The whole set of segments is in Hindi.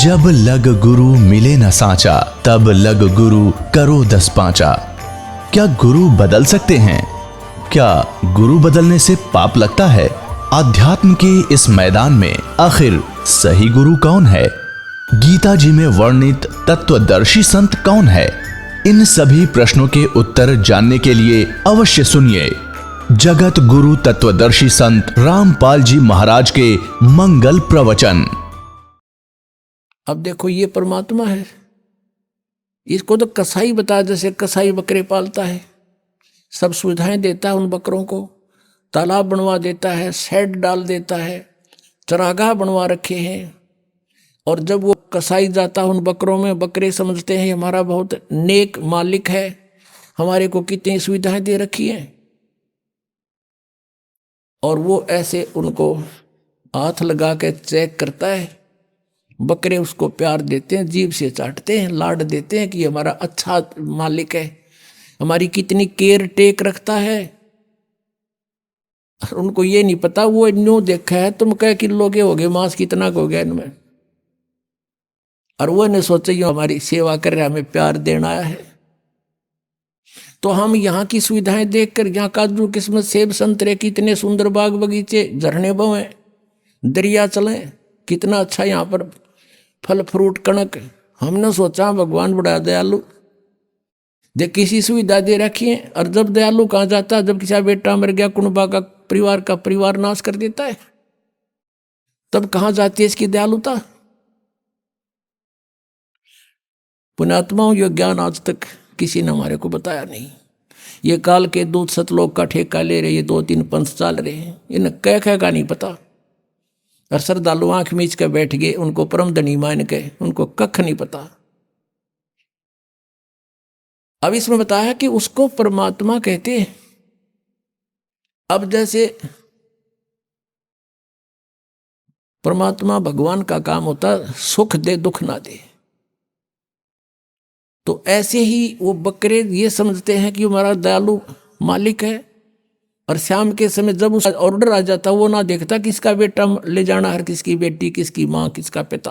जब लग गुरु मिले न साचा, तब लग गुरु करो 10 पांचा। क्या गुरु बदल सकते हैं? क्या गुरु बदलने से पाप लगता है? अध्यात्म के इस मैदान में आखिर सही गुरु कौन है? गीता जी में वर्णित तत्वदर्शी संत कौन है? इन सभी प्रश्नों के उत्तर जानने के लिए अवश्य सुनिए जगत गुरु तत्वदर्शी संत रामपाल जी महाराज के मंगल प्रवचन। अब देखो, ये परमात्मा है। इसको तो कसाई बता, जैसे कसाई बकरे पालता है, सब सुविधाएं देता है उन बकरों को, तालाब बनवा देता है, शेड डाल देता है, चरागाह बनवा रखे हैं। और जब वो कसाई जाता है उन बकरों में, बकरे समझते हैं हमारा बहुत नेक मालिक है, हमारे को कितनी सुविधाएं दे रखी हैं। और वो ऐसे उनको हाथ लगा के चेक करता है। बकरे उसको प्यार देते हैं, जीभ से चाटते हैं, लाड देते हैं कि हमारा अच्छा मालिक है, हमारी कितनी केयर टेक रखता है। और उनको ये नहीं पता, वो न्यू देखा है तुम कह किलो के हो गए, मांस कितना हो गया इनमें, और वो ने सोचा ये हमारी सेवा कर रहा है, हमें प्यार देना आया है। तो हम यहाँ की सुविधाएं देखकर, यहाँ काजू किस्मत सेब संतरे कितने सुंदर बाग बगीचे, झरने बहें, दरिया चले, कितना अच्छा यहाँ पर फल फ्रूट कणक। हमने सोचा भगवान बड़ा दयालु, देख किसी सुविधा दे रखी है। और जब दयालु कहाँ जाता है, जब किसी का बेटा मर गया, कुनबा का परिवार नाश कर देता है, तब कहाँ जाती है इसकी दयालुता? पुण्यात्माओं, ये ज्ञान आज तक किसी ने हमारे को बताया नहीं। ये काल के दूत सतलोक का ठेका ले रहे, ये 2-3 पंथ चल रहे हैं, इन्हें कह का नहीं पता। और श्रद्धालु आंख मीच के बैठ गए, उनको परम धनी मान के, उनको कख नहीं पता। अब इसमें बताया कि उसको परमात्मा कहते हैं। अब जैसे परमात्मा भगवान का काम होता सुख दे दुख ना दे, तो ऐसे ही वो बकरे ये समझते हैं कि हमारा दयालु मालिक है। और शाम के समय जब उसका ऑर्डर आ जाता, वो ना देखता किसका बेटा ले जाना है, किसकी बेटी, किसकी माँ, किसका पिता।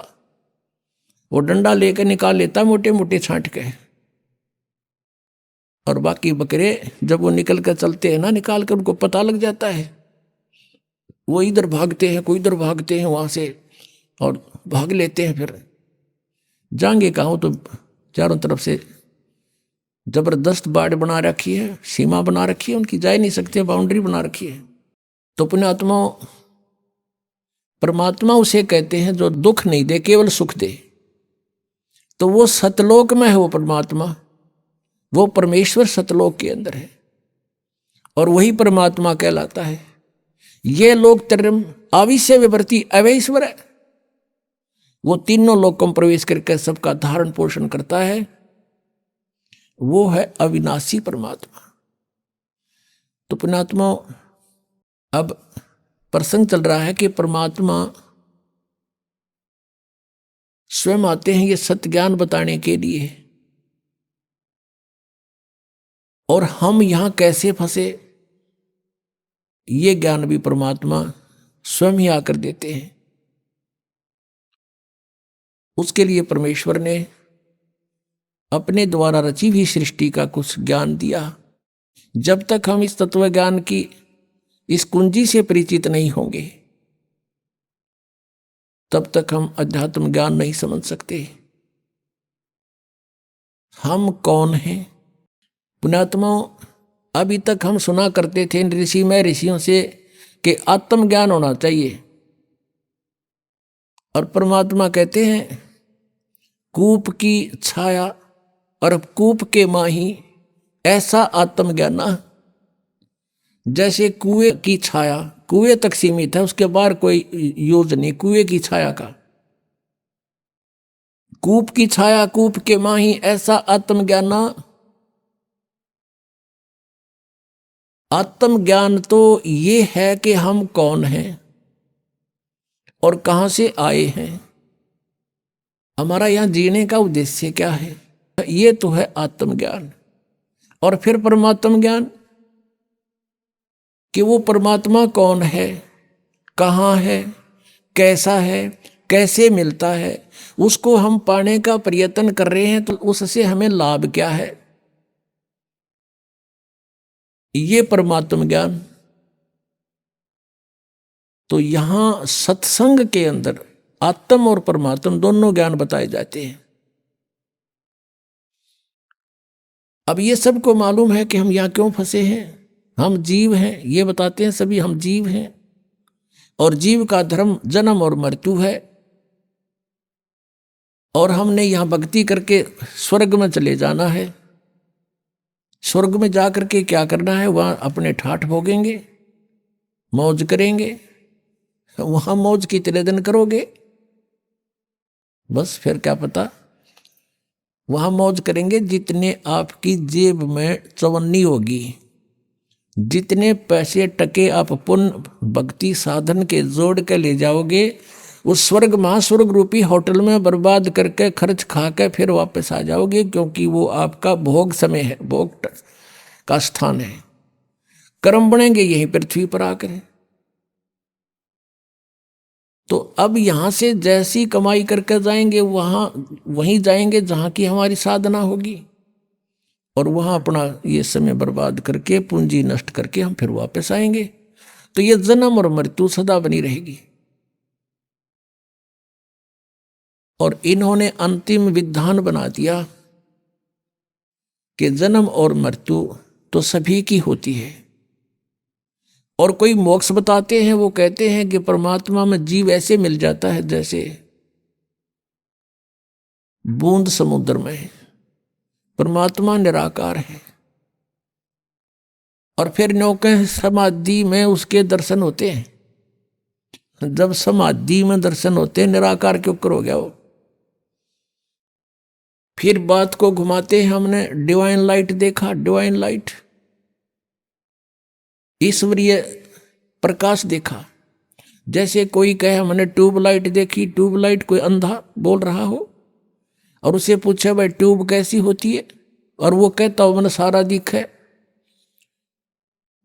वो डंडा लेकर निकाल लेता मोटे मोटे छांट के। और बाकी बकरे जब वो निकल कर चलते हैं ना, निकाल कर उनको पता लग जाता है, वो इधर भागते हैं, कोई इधर भागते हैं वहां से, और भाग लेते हैं। फिर जाएंगे कहाँ, तो चारों तरफ से जबरदस्त बाड़ बना रखी है, सीमा बना रखी है, उनकी जा नहीं सकते, बाउंड्री बना रखी है। तो पुण्यात्मा, परमात्मा उसे कहते हैं जो दुख नहीं दे, केवल सुख दे। तो वो सतलोक में है, वो परमात्मा, वो परमेश्वर सतलोक के अंदर है, और वही परमात्मा कहलाता है। ये लोक त्रयम् आविश्य विवर्ति अवैश्वर है, वो तीनों लोकों में प्रवेश करके सबका धारण पोषण करता है, वो है अविनाशी परमात्मा। तो पुण्यात्मा, अब प्रसंग चल रहा है कि परमात्मा स्वयं आते हैं ये सत्य ज्ञान बताने के लिए, और हम यहां कैसे फंसे, ये ज्ञान भी परमात्मा स्वयं ही आकर देते हैं। उसके लिए परमेश्वर ने अपने द्वारा रची हुई सृष्टि का कुछ ज्ञान दिया। जब तक हम इस तत्व ज्ञान की इस कुंजी से परिचित नहीं होंगे, तब तक हम अध्यात्म ज्ञान नहीं समझ सकते। हम कौन हैं? पुण्यात्माओं, अभी तक हम सुना करते थे ऋषि में ऋषियों से कि आत्मज्ञान होना चाहिए, और परमात्मा कहते हैं कूप की छाया और कूप के माही ऐसा आत्मज्ञान। जैसे कुएं की छाया कुएं तक सीमित है, उसके बाहर कोई यूज नहीं कुएं की छाया का। कूप की छाया कूप के माही ऐसा आत्मज्ञान। आत्मज्ञान तो ये है कि हम कौन हैं और कहां से आए हैं, हमारा यहां जीने का उद्देश्य क्या है, ये तो है आत्मज्ञान। और फिर परमात्म ज्ञान कि वो परमात्मा कौन है, कहाँ है, कैसा है, कैसे मिलता है, उसको हम पाने का प्रयत्न कर रहे हैं तो उससे हमें लाभ क्या है? ये परमात्म ज्ञान। तो यहां सत्संग के अंदर आत्म और परमात्म दोनों ज्ञान बताए जाते हैं। अब ये सबको मालूम है कि हम यहां क्यों फंसे हैं। हम जीव हैं, ये बताते हैं सभी, हम जीव हैं और जीव का धर्म जन्म और मृत्यु है। और हमने यहां भक्ति करके स्वर्ग में चले जाना है। स्वर्ग में जाकर के क्या करना है? वहां अपने ठाठ भोगेंगे, मौज करेंगे। वहां मौज कितने दिन करोगे? बस फिर क्या पता। वहां मौज करेंगे जितने आपकी जेब में चवन्नी होगी, जितने पैसे टके आप पुण्य भक्ति साधन के जोड़ के ले जाओगे, उस स्वर्ग महास्वर्ग रूपी होटल में बर्बाद करके खर्च खा के फिर वापस आ जाओगे, क्योंकि वो आपका भोग समय है, भोग का स्थान है। कर्म बनेंगे यहीं पृथ्वी पर आकर। तो अब यहां से जैसी कमाई करके जाएंगे वहीं जाएंगे जहां की हमारी साधना होगी, और वहां अपना ये समय बर्बाद करके पूंजी नष्ट करके हम फिर वापस आएंगे। तो ये जन्म और मृत्यु सदा बनी रहेगी। और इन्होंने अंतिम विधान बना दिया कि जन्म और मृत्यु तो सभी की होती है। और कोई मोक्ष बताते हैं, वो कहते हैं कि परमात्मा में जीव ऐसे मिल जाता है जैसे बूंद समुद्र में है। परमात्मा निराकार है। और फिर नौके समाधि में उसके दर्शन होते हैं। जब समाधि में दर्शन होते हैं, निराकार क्यों करोगे वो? फिर बात को घुमाते हैं, हमने डिवाइन लाइट देखा, डिवाइन लाइट, ईश्वरीय प्रकाश देखा। जैसे कोई कहे हमने ट्यूबलाइट देखी, ट्यूबलाइट कोई अंधा बोल रहा हो और उसे पूछे भाई ट्यूब कैसी होती है, और वो कहता हो मैंने सारा दिखा।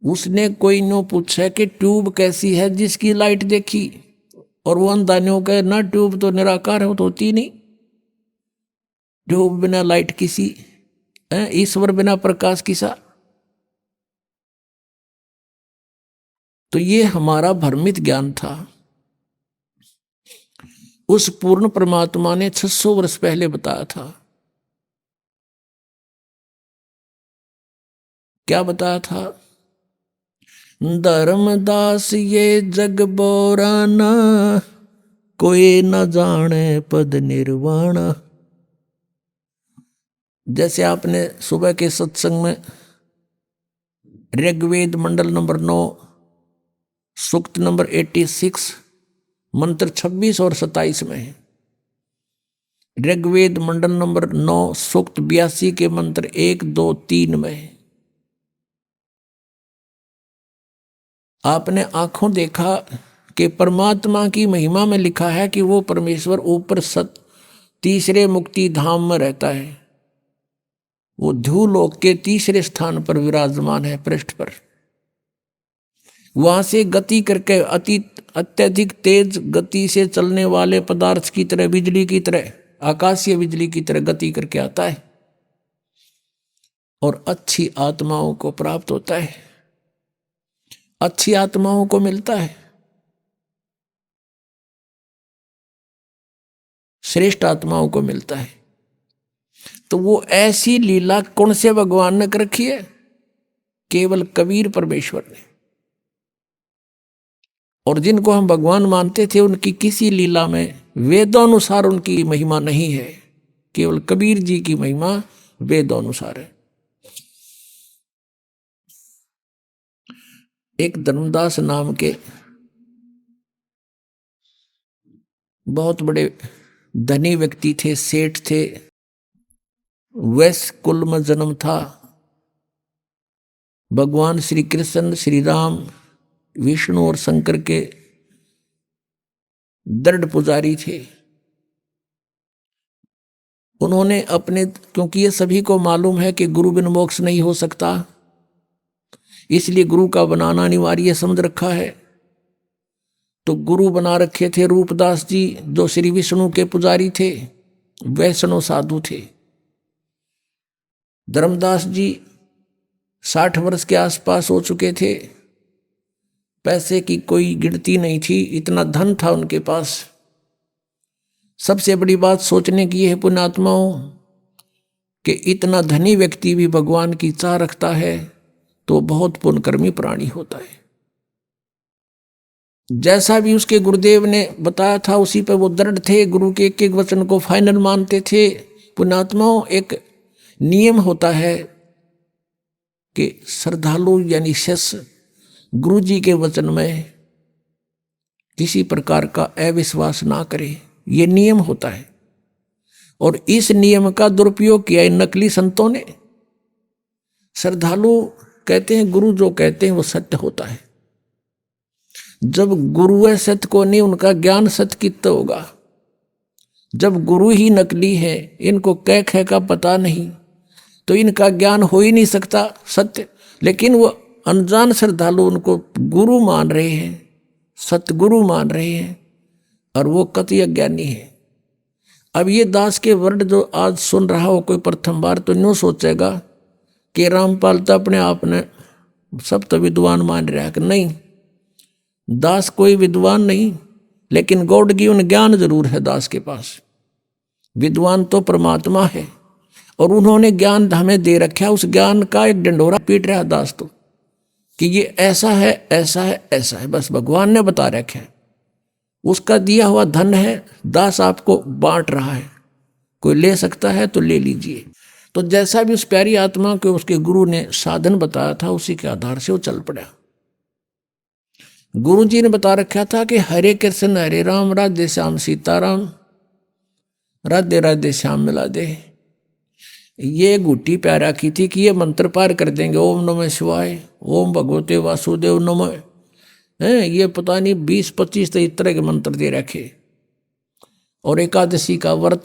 उसने कोई नो पूछा कि ट्यूब कैसी है जिसकी लाइट देखी, और वो अंधा नो कहे ना ट्यूब तो निराकार हो, तो होती नहीं। ट्यूब बिना लाइट किसी, ईश्वर बिना प्रकाश किसा। तो ये हमारा भ्रमित ज्ञान था। उस पूर्ण परमात्मा ने 600 वर्ष पहले बताया था। क्या बताया था? धर्मदास ये जग बोराना, कोई न जाने पद निर्वाण। जैसे आपने सुबह के सत्संग में ऋग्वेद मंडल नंबर 9 सूक्त नंबर 86 मंत्र 26 और 27 में है। ऋग्वेद मंडल नंबर 9 सूक्त 82 के मंत्र 1, 2, 3 में है। आपने आंखों देखा कि परमात्मा की महिमा में लिखा है कि वो परमेश्वर ऊपर तीसरे मुक्ति धाम में रहता है। वो ध्रुवलोक के तीसरे स्थान पर विराजमान है, पृष्ठ पर। वहां से गति करके अत्यधिक तेज गति से चलने वाले पदार्थ की तरह, बिजली की तरह, आकाशीय बिजली की तरह गति करके आता है और अच्छी आत्माओं को प्राप्त होता है, अच्छी आत्माओं को मिलता है, श्रेष्ठ आत्माओं को मिलता है। तो वो ऐसी लीला कौन से भगवान ने कर रखी है? केवल कबीर परमेश्वर ने। और जिनको हम भगवान मानते थे, उनकी किसी लीला में वेदानुसार उनकी महिमा नहीं है। केवल कबीर जी की महिमा वेदानुसार है। एक धर्मदास नाम के बहुत बड़े धनी व्यक्ति थे, सेठ थे। वैश्य कुल में जन्म था। भगवान श्री कृष्ण, श्री राम, विष्णु और शंकर के दृढ़ पुजारी थे। उन्होंने अपने, क्योंकि ये सभी को मालूम है कि गुरु बिन मोक्ष नहीं हो सकता, इसलिए गुरु का बनाना अनिवार्य समझ रखा है। तो गुरु बना रखे थे रूपदास जी, जो श्री विष्णु के पुजारी थे, वैष्णव साधु थे। धर्मदास जी 60 वर्ष के आसपास हो चुके थे, पैसे की कोई गिनती नहीं थी, इतना धन था उनके पास। सबसे बड़ी बात सोचने की है पुण्यात्माओं कि इतना धनी व्यक्ति भी भगवान की चाह रखता है तो बहुत पुण्यकर्मी प्राणी होता है। जैसा भी उसके गुरुदेव ने बताया था उसी पर वो दृढ़ थे, गुरु के एक एक वचन को फाइनल मानते थे। पुण्यात्माओं, एक नियम होता है कि श्रद्धालु यानी शिष्य गुरु जी के वचन में किसी प्रकार का अविश्वास ना करे, ये नियम होता है। और इस नियम का दुरुपयोग किया इन नकली संतों ने। श्रद्धालु कहते हैं गुरु जो कहते हैं वो सत्य होता है। जब गुरु है सत्य को नहीं, उनका ज्ञान सत्य कितना होगा। जब गुरु ही नकली है, इनको कह कह का पता नहीं, तो इनका ज्ञान हो ही नहीं सकता सत्य। लेकिन वो अनजान श्रद्धालु उनको गुरु मान रहे हैं, सतगुरु मान रहे हैं, और वो कतई अज्ञानी है। अब ये दास के वर्ड जो आज सुन रहा हो कोई प्रथम बार, तो यूँ सोचेगा कि रामपाल तो अपने आप ने सब तो विद्वान मान रहा है। कि नहीं, दास कोई विद्वान नहीं, लेकिन गॉड गिवन ज्ञान जरूर है दास के पास। विद्वान तो परमात्मा है, और उन्होंने ज्ञान हमें दे रखा है। उस ज्ञान का एक डंडोरा पीट रहा है दास तो, कि ये ऐसा है, ऐसा है, ऐसा है, बस भगवान ने बता रखा है। उसका दिया हुआ धन है, दास आपको बांट रहा है। कोई ले सकता है तो ले लीजिए। तो जैसा भी उस प्यारी आत्मा को उसके गुरु ने साधन बताया था, उसी के आधार से वो चल पड़ा। गुरु जी ने बता रखा था कि हरे कृष्ण हरे राम, राधे श्याम सीताराम, राधे राधे श्याम मिला दे। ये गुट्टी प्यार रखी थी कि ये मंत्र पार कर देंगे। ओम नमः शिवाय, ओम भगवते वासुदेव नमः, हैं ये पता नहीं 20-25 तो इस तरह के मंत्र दे रखे। और एकादशी का व्रत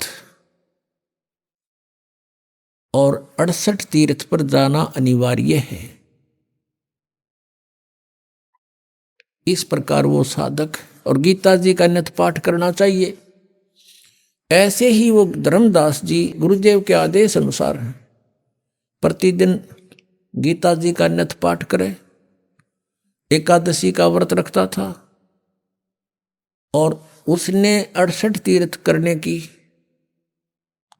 और 68 तीर्थ पर जाना अनिवार्य है। इस प्रकार वो साधक, और गीता जी का नित्य पाठ करना चाहिए। ऐसे ही वो धर्मदास जी गुरुदेव के आदेश अनुसार प्रतिदिन गीता जी का नित्य पाठ करे, एकादशी का व्रत रखता था, और उसने 68 तीर्थ करने की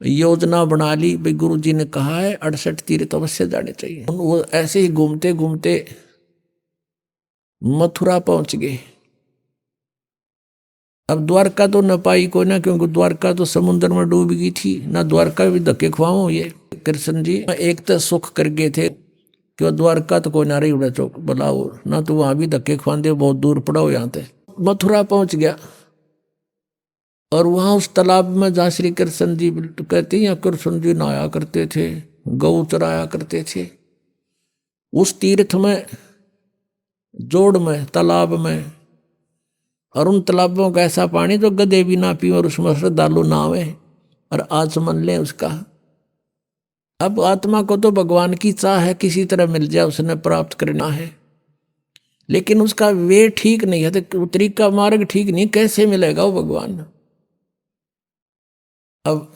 योजना बना ली। भाई गुरु जी ने कहा है 68 तीर्थ अवश्य जाने चाहिए। वो ऐसे ही घूमते घूमते मथुरा पहुंच गए। अब द्वारका तो न पाई कोई ना, क्योंकि द्वारका तो समुद्र में डूब गई थी। ना द्वारका भी धक्के खुआओ। ये कृष्ण जी एक तो सुख कर गए थे कि वो द्वारका तो कोई ना रही उड़ा चौक बुलाओ ना, तो वहां भी धक्के खुआते, बहुत दूर पड़ा हो। यहाँ थे मथुरा पहुंच गया, और वहां उस तालाब में जहाँ श्री कृष्ण जी कहते हैं, कृष्ण जी नहाया करते थे, गौ चराया करते थे। उस तीर्थ में, जोड़ में, तालाब में, और उन तालाबों का ऐसा पानी जो गधे भी ना पी, और उसमें श्रद्धालु नावे और आचमन ले उसका। अब आत्मा को तो भगवान की चाह है किसी तरह मिल जाए, उसने प्राप्त करना है, लेकिन उसका वे ठीक नहीं है, तो तरीका मार्ग ठीक नहीं, कैसे मिलेगा वो भगवान। अब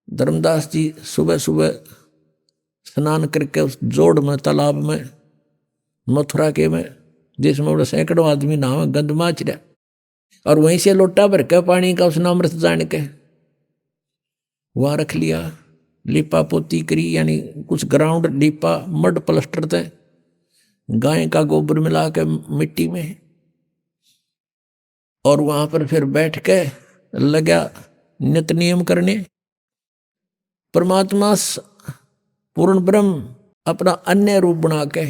धर्मदास जी सुबह सुबह स्नान करके उस जोड़ में, तालाब में, मथुरा के में, जिसमें बड़ा सैकड़ों आदमी नहावे, गंद माच रहा, और वहीं से लोटा भर के पानी का उसने अमृत जान के वहां रख लिया। लिपा पोती करी, यानी कुछ ग्राउंड लिपा, मड प्लस्टर थे, गाय का गोबर मिला के मिट्टी में, और वहां पर फिर बैठ के लगा नित्य नियम करने। परमात्मा पूर्ण ब्रह्म अपना अन्य रूप बना के,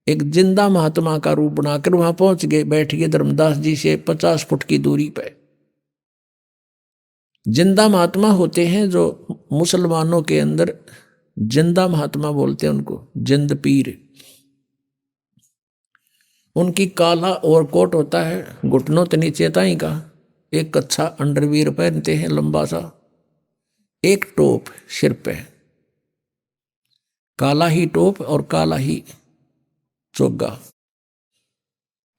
एक जिंदा महात्मा का रूप बनाकर वहां पहुंच गए, बैठ गए धर्मदास जी से 50 फुट की दूरी पे। जिंदा महात्मा होते हैं जो मुसलमानों के अंदर जिंदा महात्मा बोलते हैं उनको, जिंद पीर। उनकी काला और कोट होता है, घुटनों के नीचे ताई का, एक कच्छा अंडरवियर पहनते हैं लंबा सा, एक टोप सिर पे, काला ही टोप और काला ही चोगा।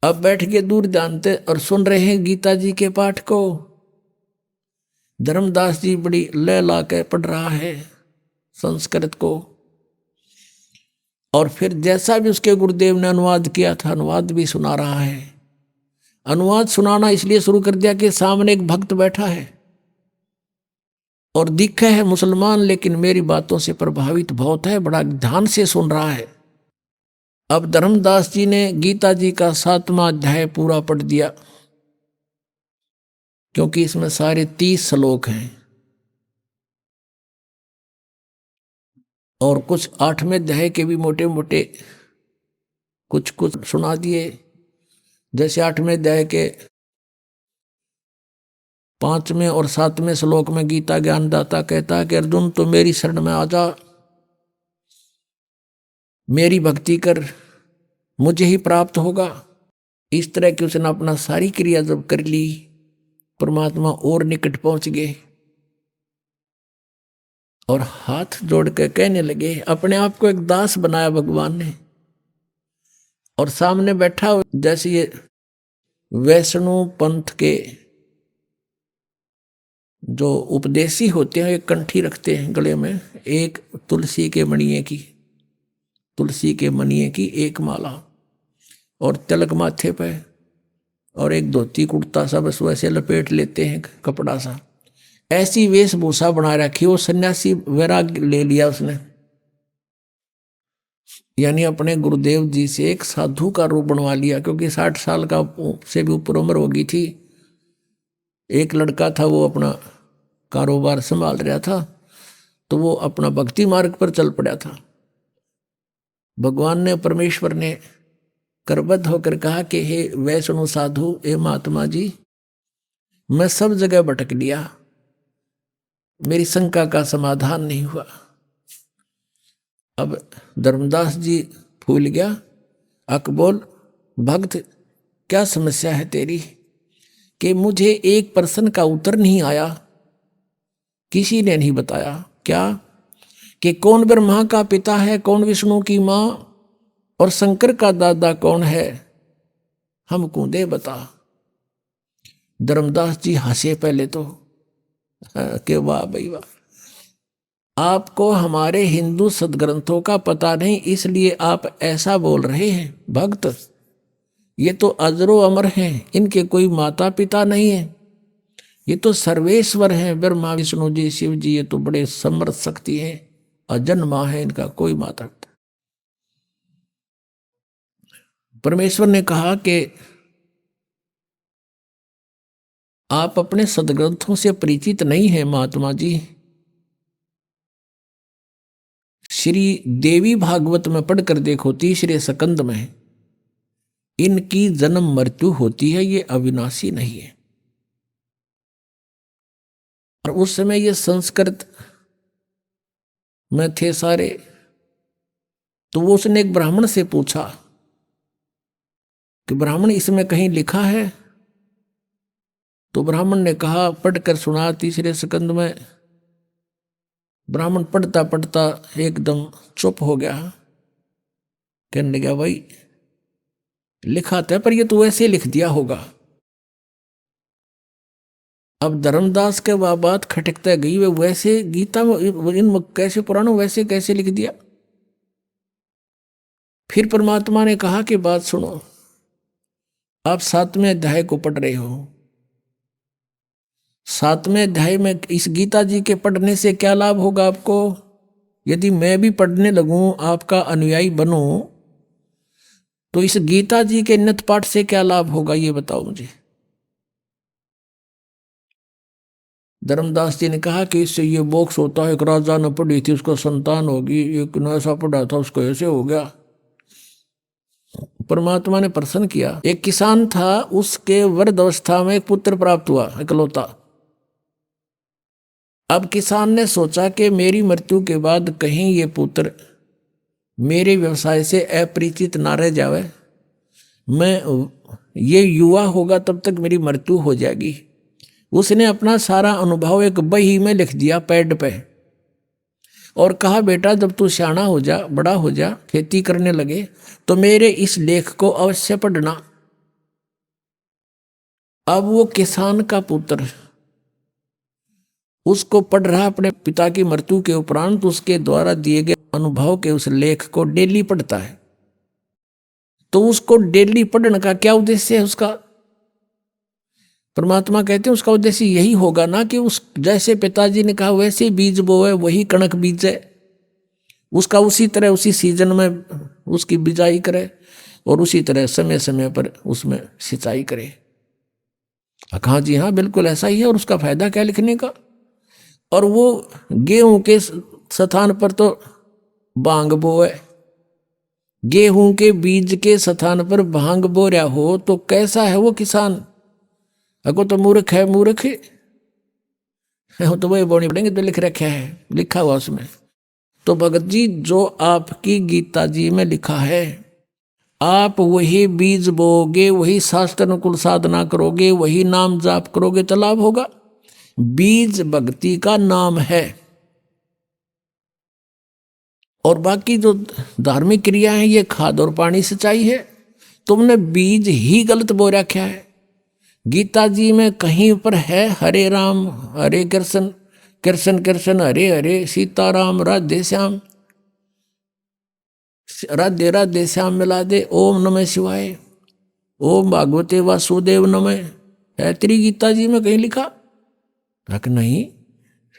अब बैठ के दूर जानते और सुन रहे हैं गीता जी के पाठ को। धर्मदास जी बड़ी लय ला के पढ़ रहा है संस्कृत को, और फिर जैसा भी उसके गुरुदेव ने अनुवाद किया था अनुवाद भी सुना रहा है। अनुवाद सुनाना इसलिए शुरू कर दिया कि सामने एक भक्त बैठा है और दिखे है मुसलमान, लेकिन मेरी बातों से प्रभावित बहुत है, बड़ा ध्यान से सुन रहा है। अब धर्मदास जी ने गीता जी का 7वां अध्याय पूरा पढ़ दिया, क्योंकि इसमें सारे 30 श्लोक हैं और कुछ 8वें अध्याय के भी मोटे मोटे कुछ कुछ सुना दिए। जैसे 8वें अध्याय के 5वें और 7वें श्लोक में गीता ज्ञानदाता कहता है कि अर्जुन तो मेरी शरण में आ जा, मेरी भक्ति कर, मुझे ही प्राप्त होगा। इस तरह की उसने अपना सारी क्रिया जब कर ली, परमात्मा और निकट पहुंच गए और हाथ जोड़ के कहने लगे। अपने आप को एक दास बनाया भगवान ने, और सामने बैठा जैसे ये वैष्णव पंथ के जो उपदेशी होते हैं, एक कंठी रखते हैं गले में, एक तुलसी के मणिये की एक माला और तिलक माथे पे, और एक धोती कुर्ता सा बस वैसे लपेट लेते हैं कपड़ा सा, ऐसी वेशभूषा बना रखी। वो सन्यासी वैराग ले लिया उसने, यानी अपने गुरुदेव जी से एक साधु का रूप बनवा लिया, क्योंकि 60 साल का से भी ऊपर उम्र हो गई थी। एक लड़का था वो अपना कारोबार संभाल रहा था, तो वो अपना भक्ति मार्ग पर चल पड़ा था। भगवान ने, परमेश्वर ने करबद्ध होकर कहा कि हे वैष्णव साधु, हे महात्मा जी, मैं सब जगह भटक लिया, मेरी शंका का समाधान नहीं हुआ। अब धर्मदास जी फूल गया। अकबोल भक्त, क्या समस्या है तेरी? कि मुझे एक प्रश्न का उत्तर नहीं आया, किसी ने नहीं बताया। क्या? कि कौन ब्रह्मा का पिता है, कौन विष्णु की माँ, और शंकर का दादा कौन है, हमको दे बता। धर्मदास जी हंसे पहले तो कि वाह भाई वाह, आपको हमारे हिंदू सदग्रंथों का पता नहीं, इसलिए आप ऐसा बोल रहे हैं। भक्त, ये तो अजरो अमर हैं, इनके कोई माता पिता नहीं है, ये तो सर्वेश्वर हैं, ब्रह्मा विष्णु जी शिव जी, ये तो बड़े समर्थ शक्ति हैं, अजन्मा है, इनका कोई माता पिता। परमेश्वर ने कहा कि आप अपने सदग्रंथों से परिचित नहीं हैं महात्मा जी। श्री देवी भागवत में पढ़कर देखो, 3रे स्कंद में, इनकी जन्म मृत्यु होती है, ये अविनाशी नहीं है। और उस समय ये संस्कृत में थे सारे, तो वो उसने एक ब्राह्मण से पूछा कि ब्राह्मण, इसमें कहीं लिखा है? तो ब्राह्मण ने कहा, पढ़कर सुना 3रे स्कंद में। ब्राह्मण पढ़ता पढ़ता एकदम चुप हो गया, कहने लगा, भाई लिखा था, पर ये तो वैसे लिख दिया होगा। अब धर्मदास के वह बात खटकता गई, वे वैसे गीता में इन कैसे पुराणों वैसे कैसे लिख दिया। फिर परमात्मा ने कहा कि बात सुनो, आप 7वें अध्याय को पढ़ रहे हो, 7वें अध्याय में इस गीता जी के पढ़ने से क्या लाभ होगा आपको? यदि मैं भी पढ़ने लगूं, आपका अनुयायी बनूं, तो इस गीता जी के नित पाठ से क्या लाभ होगा, ये बताओ मुझे। धर्मदास जी ने कहा कि इससे ये मोक्ष होता है। एक राजा ने पढ़ी थी, उसको संतान होगी, एक ने ऐसा पढ़ा था, उसको ऐसे हो गया। परमात्मा ने प्रसन्न किया। एक किसान था, उसके वृद्ध अवस्था में एक पुत्र प्राप्त हुआ, इकलौता। अब किसान ने सोचा कि मेरी मृत्यु के बाद कहीं ये पुत्र मेरे व्यवसाय से अपरिचित ना रह जावे, मैं ये युवा होगा तब तक मेरी मृत्यु हो जाएगी। उसने अपना सारा अनुभव एक बही में लिख दिया, पैड पे, और कहा, बेटा जब तू सियाना हो जा, बड़ा हो जा, खेती करने लगे, तो मेरे इस लेख को अवश्य पढ़ना। अब वो किसान का पुत्र उसको पढ़ रहा अपने पिता की मृत्यु के उपरांत उसके द्वारा दिए गए अनुभव के उस लेख को डेली पढ़ता है। तो उसको डेली पढ़ने का क्या उद्देश्य है उसका? परमात्मा कहते हैं उसका उद्देश्य यही होगा ना कि उस जैसे पिताजी ने कहा वैसे बीज बोए, वही कणक बीजे, उसका उसी तरह उसी सीजन में उसकी बिजाई करे और उसी तरह समय समय पर उसमें सिंचाई करे। कहा जी हाँ बिल्कुल ऐसा ही है। और उसका फायदा क्या लिखने का? और वो गेहूं के स्थान पर तो भांग बोए, गेहूं के बीज के स्थान पर भांग बो रहा हो तो कैसा है वो किसान? अगो तो मूर्ख है, मूर्ख है तो वही बोनी पड़ेंगे तो लिख रखा है, लिखा हुआ उसमें। तो भगत जी जो आपकी गीता जी में लिखा है, आप वही बीज बोगे, वही शास्त्र अनुकूल साधना करोगे, वही नाम जाप करोगे तो लाभ होगा। बीज भक्ति का नाम है और बाकी जो धार्मिक क्रिया है ये खाद और पानी सिंचाई है। तुमने बीज ही गलत बो रखा है। गीता जी में कहीं पर है हरे राम हरे कृष्ण, कृष्ण कृष्ण हरे हरे, सीताराम राधे श्याम, राधे राधे श्याम मिला दे, ओम नमः शिवाय, ओम भागवते वासुदेव नमः, है तेरी गीता जी में कहीं लिखा? नहीं।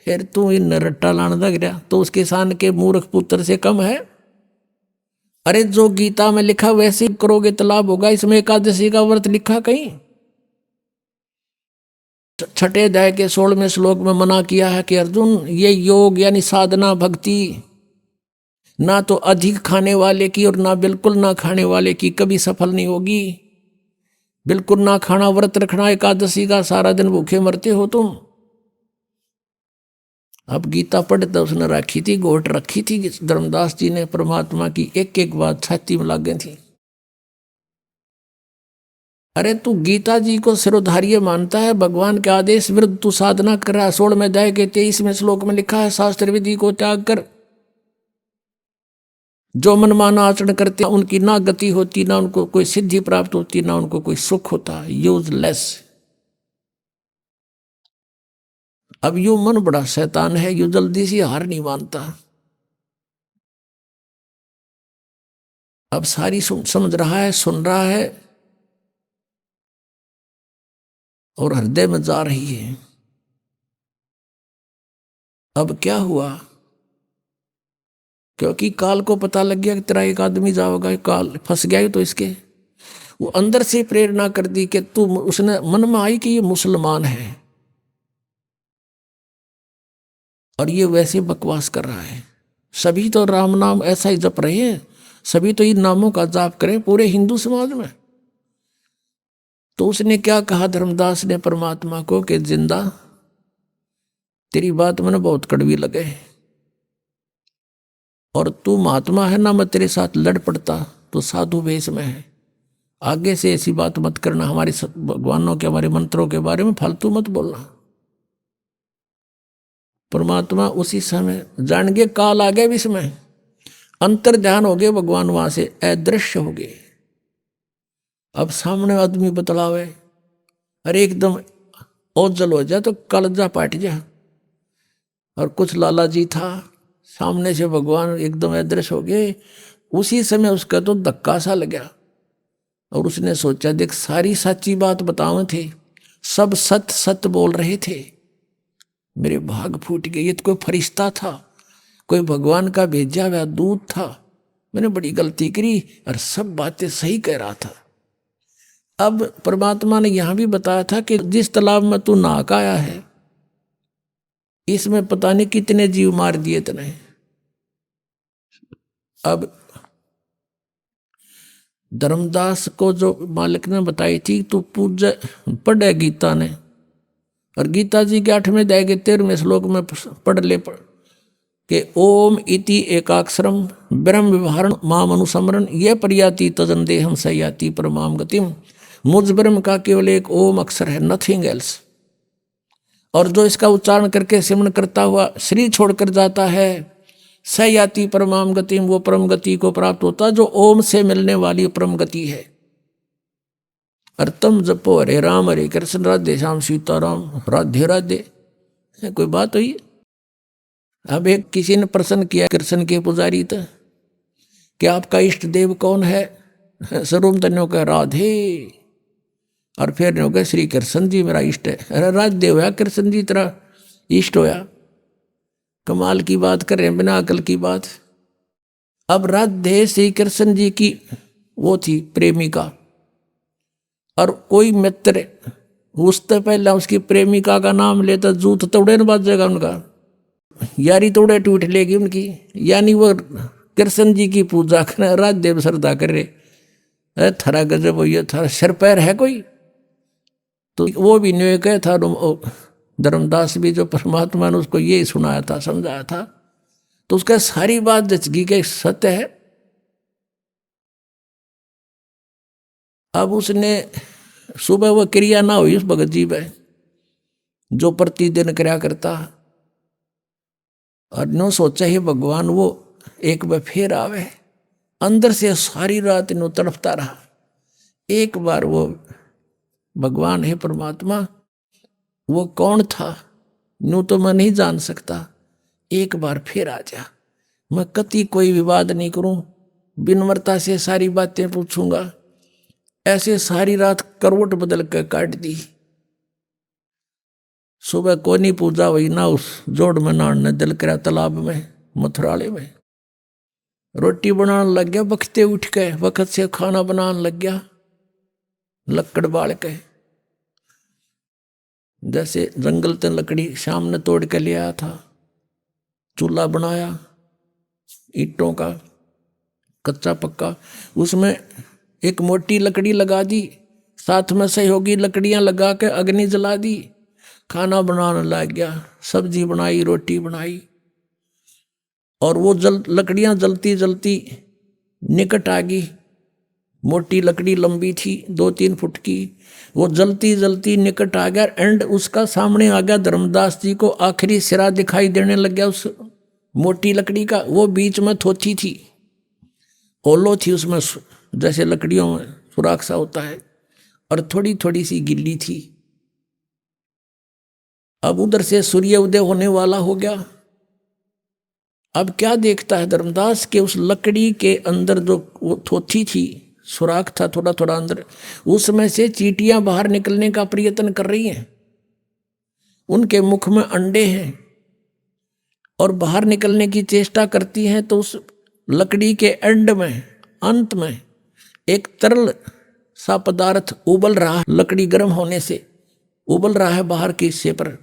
फिर तू इन रट्टा लाने लग गया तो उस किसान के मूर्ख पुत्र से कम है? अरे जो गीता में लिखा वैसे करोगे तो लाभ होगा। इसमें एकादशी का व्रत लिखा कहीं? छठे अध्याय के 16वें श्लोक में मना किया है कि अर्जुन ये योग यानी साधना भक्ति ना तो अधिक खाने वाले की और ना बिल्कुल ना खाने वाले की कभी सफल नहीं होगी। बिल्कुल ना खाना व्रत रखना एकादशी का, सारा दिन भूखे मरते हो तुम। अब गीता पढ़ते उसने रखी थी, गोट रखी थी धर्मदास जी ने, परमात्मा की एक एक बात छाती में लग गई थी। अरे तू गीता जी को सिरोधार्य मानता है, भगवान के आदेश विरुद्ध तू साधना कर रहा है। 16वें अध्याय के 23वें श्लोक में लिखा है शास्त्र विधि को त्याग कर जो मनमाना आचरण करते हैं उनकी ना गति होती, ना उनको कोई सिद्धि प्राप्त होती, ना उनको कोई सुख होता। यूजलेस। अब यू मन बड़ा शैतान है, यू जल्दी से हार नहीं मानता। अब सारी समझ रहा है, सुन रहा है और हृदय में जा रही है। अब क्या हुआ? क्योंकि काल को पता लग गया कि तेरा एक आदमी जाओगा, काल फंस गया तो इसके वो अंदर से प्रेरणा कर दी कि तू, उसने मन में आई कि ये मुसलमान है और ये वैसे बकवास कर रहा है। सभी तो राम नाम ऐसा ही जप रहे हैं, सभी तो इन नामों का जाप करें पूरे हिंदू समाज में। तो उसने क्या कहा धर्मदास ने परमात्मा को कि जिंदा तेरी बात मैंने बहुत कड़वी लगे और तू महात्मा है ना, मैं तेरे साथ लड़ पड़ता तो साधु वेश में है। आगे से ऐसी बात मत करना, हमारे भगवानों के हमारे मंत्रों के बारे में फालतू मत बोलना। परमात्मा उसी समय जान गए, काल आ गए विष में, अंतर ध्यान हो गए, भगवान वहां से अदृश्य हो गए। अब सामने आदमी बतलावे, अरे एकदम ओझल हो जाए तो कलजा पाट जा। और कुछ लाला जी था, सामने से भगवान एकदम अदृश्य हो गए। उसी समय उसका तो धक्का सा लगा और उसने सोचा देख सारी सच्ची बात बतावे थे, सब सत्य सत्य बोल रहे थे, मेरे भाग फूट गए। ये तो कोई फरिश्ता था, कोई भगवान का भेजा हुआ दूत था, मैंने बड़ी गलती करी और सब बातें सही कह रहा था। अब परमात्मा ने यहां भी बताया था कि जिस तालाब में तू नहा के आया है इसमें पता नहीं कितने जीव मार दिए तने। अब धर्मदास को जो मालिक ने बताई थी तू पूजा पढ़े गीता ने, और गीता जी के 8वें अध्याय के 13वें श्लोक में पढ़ ले कि ओम इति एकाक्षरम ब्रह्म विवरण माम अनुसमरण ये प्रयाति तजन देहम सयाति परमाम गतिम। मुझ ब्रह्म का केवल एक ओम अक्षर है, नथिंग एल्स। और जो इसका उच्चारण करके सिमरण करता हुआ शरीर छोड़कर जाता है सयाति परमाम गतिम, वो परम गति को प्राप्त होता जो ओम से मिलने वाली परम गति है। और तुम जपो हरे कृष्ण राधे श्याम सीताराम राधे राधे। कोई बात हुई? अब एक किसी ने प्रश्न किया कृष्ण के पुजारी तो कि आपका इष्ट देव कौन है? सर्वम तन्यों का राधे। और फिर हो गया श्री कृष्ण जी मेरा इष्ट है। अरे राधे होया कृष्ण जी तेरा इष्ट होया? कमाल की बात कर रहे हैं, बिना अकल की बात। अब राधे श्री कृष्ण जी की वो थी प्रेमिका, और कोई मित्र उससे पहले उसकी प्रेमिका का नाम लेता जूत तोड़े न बाजेगा उनका, यारी तोड़े टूट लेगी उनकी। यानी वो कृष्ण जी की पूजा कर राजदेव श्रद्धा कर रहे। थरा गजब हो, थारा सिर पैर है कोई? तो वो भी नहीं कहे था धर्मदास भी, जो परमात्मा ने उसको ये सुनाया था समझाया था, तो उसका सारी बात जचगी के सत्य है। अब उसने सुबह वो क्रिया ना हुई उस भगत जी में जो प्रतिदिन क्रिया करता, और नो सोचा ही भगवान वो एक बार फिर आवे। अंदर से सारी रात नो तड़पता रहा, एक बार वो भगवान है परमात्मा वो कौन था नो तो मैं नहीं जान सकता, एक बार फिर आ जा। मैं कति कोई विवाद नहीं करूं, विनम्रता से सारी बातें पूछूंगा। ऐसे सारी रात करवट बदल कर काट दी। सुबह कोनी पूजा हुई ना, उस जोड़ में नहाने दिल करा तालाब में मथुराले में। रोटी बनाने लग गया बखते उठ के, वक्त से खाना बनाने लग गया लकड़ बाल के। जैसे जंगल से लकड़ी शाम ने तोड़ के ले आया था, चूल्हा बनाया ईंटों का कच्चा पक्का, उसमें एक मोटी लकड़ी लगा दी, साथ में सहयोगी लकड़ियां लगा के अग्नि जला दी, खाना बनाने लग गया। सब्जी बनाई, रोटी बनाई, और वो लकड़ियां जलती जलती निकट आ गई। मोटी लकड़ी लंबी थी 2-3 फुट की, वो जलती जलती निकट आ गया। एंड उसका सामने आ गया धर्मदास जी को आखिरी सिरा दिखाई देने लग गया उस मोटी लकड़ी का। वो बीच में थोथी थी, ओलो थी उसमें, जैसे लकड़ियों में सुराख सा होता है, और थोड़ी थोड़ी सी गिल्ली थी। अब उधर से सूर्य उदय होने वाला हो गया। अब क्या देखता है धर्मदास के उस लकड़ी के अंदर जो वो थोथी थी, सुराख था थोड़ा थोड़ा अंदर, उसमें से चींटियां बाहर निकलने का प्रयत्न कर रही हैं। उनके मुख में अंडे हैं और बाहर निकलने की चेष्टा करती हैं। तो उस लकड़ी के एंड में अंत में एक तरल सा पदार्थ उबल रहा, लकड़ी गर्म होने से उबल रहा है बाहर के हिस्से पर।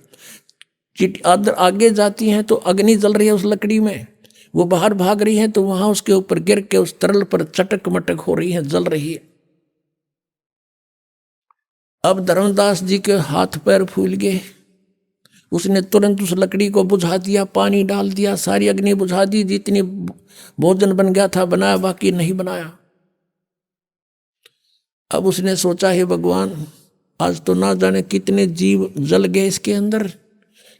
आगे जाती हैं तो अग्नि जल रही है उस लकड़ी में, वो बाहर भाग रही है तो वहां उसके ऊपर गिर के उस तरल पर चटक मटक हो रही है, जल रही है। अब धर्मदास जी के हाथ पैर फूल गए। उसने तुरंत उस लकड़ी को बुझा दिया, पानी डाल दिया, सारी अग्नि बुझा दी। जितनी भोजन बन गया था बनाया, बाकी नहीं बनाया। अब उसने सोचा है भगवान आज तो ना जाने कितने जीव जल गए इसके अंदर,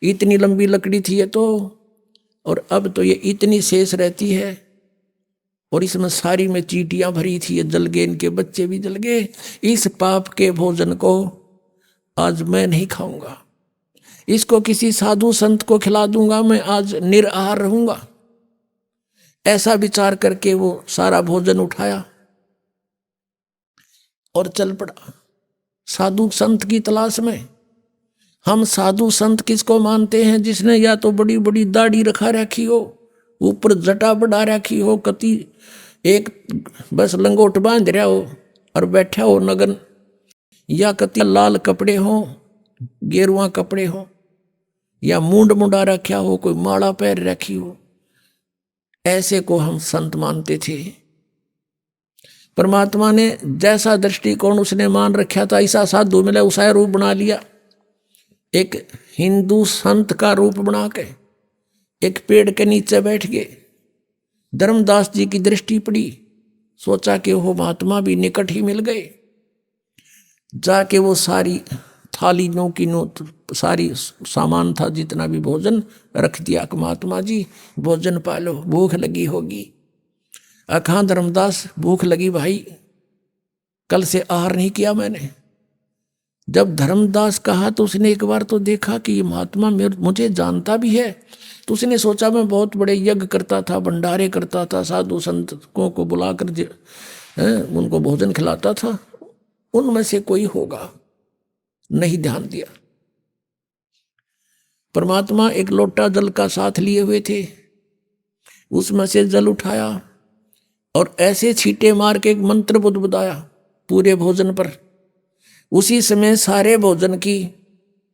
इतनी लंबी लकड़ी थी ये तो, और अब तो ये इतनी शेष रहती है, और इसमें सारी में चींटियां भरी थी, ये जल गए, इनके बच्चे भी जल गए। इस पाप के भोजन को आज मैं नहीं खाऊंगा, इसको किसी साधु संत को खिला दूंगा, मैं आज निराहार रहूंगा। ऐसा विचार करके वो सारा भोजन उठाया और चल पड़ा साधु संत की तलाश में। हम साधु संत किसको मानते हैं? जिसने या तो बड़ी बड़ी दाढ़ी रखा रखी हो, ऊपर जटा बढ़ा रखी हो, कति एक बस लंगोट बांध रहा हो और बैठा हो नगन, या कति लाल कपड़े हो, गेरुआ कपड़े हो, या मूंड मुंडा रखा हो, कोई माला पैर रखी हो, ऐसे को हम संत मानते थे। परमात्मा ने जैसा दृष्टिकोण उसने मान रखा था, ऐसा साधु मिला, उसा रूप बना लिया। एक हिंदू संत का रूप बना के एक पेड़ के नीचे बैठ गए। धर्मदास जी की दृष्टि पड़ी, सोचा कि वो महात्मा भी निकट ही मिल गए। जाके वो सारी थाली नो की नो सारी सामान था जितना भी भोजन रख दिया कि महात्मा जी भोजन पालो, भूख लगी होगी। अखा धर्मदास भूख लगी भाई, कल से आहार नहीं किया मैंने, जब धर्मदास कहा तो उसने एक बार तो देखा कि ये महात्मा मुझे जानता भी है। तो उसने सोचा मैं बहुत बड़े यज्ञ करता था, भंडारे करता था, साधु संतों को बुलाकर उनको भोजन खिलाता था, उनमें से कोई होगा। नहीं ध्यान दिया। परमात्मा एक लोटा जल का साथ लिए हुए थे, उसमें से जल उठाया और ऐसे छींटे मार के एक मंत्र बुदबुदाया पूरे भोजन पर। उसी समय सारे भोजन की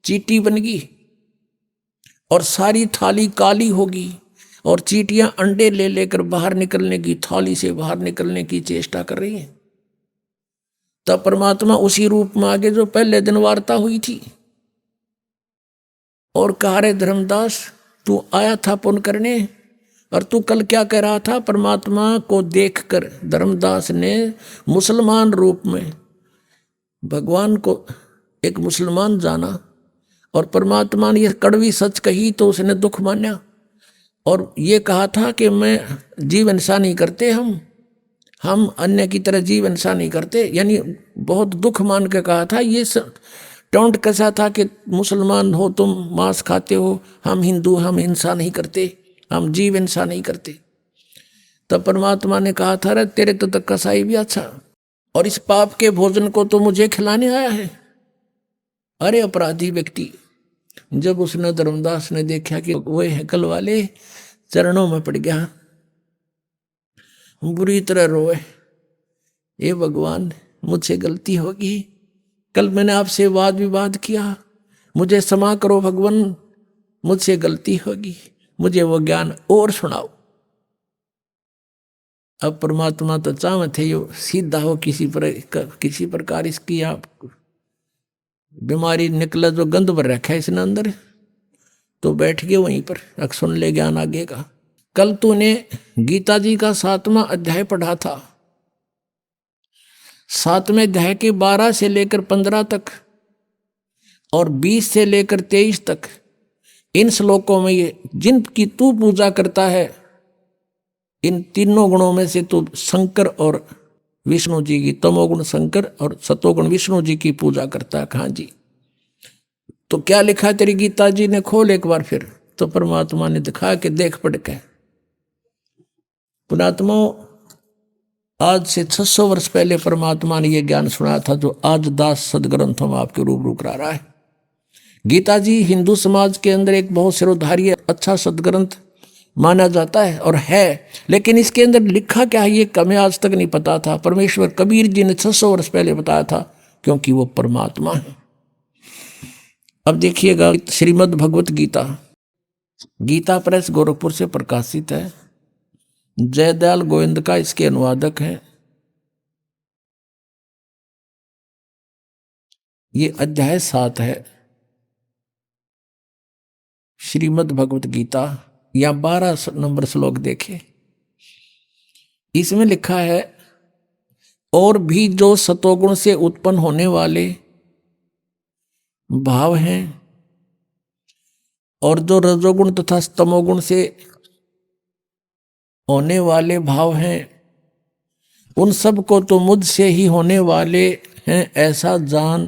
चींटी बन गई और सारी थाली काली होगी और चींटियां अंडे ले लेकर बाहर निकलने की, थाली से बाहर निकलने की चेष्टा कर रही हैं। तब परमात्मा उसी रूप में आगे जो पहले दिन वार्ता हुई थी और कहा, रे धर्मदास तू आया था पुण्य करने और तू कल क्या कह रहा था। परमात्मा को देखकर धर्मदास ने मुसलमान रूप में भगवान को एक मुसलमान जाना और परमात्मा ने यह कड़वी सच कही तो उसने दुख माना और ये कहा था कि मैं जीव हिंसा नहीं करते, हम अन्य की तरह जीव हिंसा नहीं करते, यानी बहुत दुख मान के कहा था। ये टोंट कैसा था कि मुसलमान हो तुम, मांस खाते हो, हम हिंदू, हम हिंसा नहीं करते, हम जीव हिंसा नहीं करते। तब परमात्मा ने कहा था, रे तेरे तो तक कसाई भी अच्छा, और इस पाप के भोजन को तो मुझे खिलाने आया है। अरे अपराधी व्यक्ति। जब उसने धर्मदास ने देखा कि वो हैकल वाले चरणों में पड़ गया, बुरी तरह रोए, ये भगवान मुझसे गलती होगी, कल मैंने आपसे वाद विवाद किया, मुझे क्षमा करो भगवान, मुझसे गलती होगी, मुझे वो ज्ञान और सुनाओ। अब परमात्मा तो चाहते थे यो सीधा हो, किसी प्रकार इसकी आप बीमारी निकला, जो गंध भर रखा है इसने अंदर, तो बैठ गए वहीं पर, अब सुन ले ज्ञान आगे का। कल तूने गीता जी का 7वां अध्याय पढ़ा था, 7वें अध्याय के 12 से लेकर 15 तक और 20 से लेकर 23 तक, इन श्लोकों में ये जिनकी तू पूजा करता है, इन तीनों गुणों में से तू शंकर और विष्णु जी की, तमोगुण शंकर और सतोगुण विष्णु जी की पूजा करता है। कहाँ जी? तो क्या लिखा तेरी गीता जी ने? खोल एक बार फिर। तो परमात्मा ने दिखा के देख पढ़ के, पुणात्मा आज से 600 वर्ष पहले परमात्मा ने यह ज्ञान सुनाया था, जो आज दास सदग्रंथों में आपके रूबरू करा रहा है। गीता जी हिंदू समाज के अंदर एक बहुत सिरोधार्य अच्छा सदग्रंथ माना जाता है और है, लेकिन इसके अंदर लिखा क्या है ये हमें आज तक नहीं पता था। परमेश्वर कबीर जी ने 600 वर्ष पहले बताया था, क्योंकि वो परमात्मा है। अब देखिएगा, श्रीमद् भगवत गीता, गीता प्रेस गोरखपुर से प्रकाशित है, जयदयाल गोविंद का इसके अनुवादक है। ये अध्याय 7 है श्रीमद् भगवत गीता, या 12 नंबर श्लोक देखे। इसमें लिखा है, और भी जो सतोगुण से उत्पन्न होने वाले भाव हैं और जो रजोगुण तथा तमोगुण से होने वाले भाव हैं, उन सब को तो मुझसे ही होने वाले हैं ऐसा जान,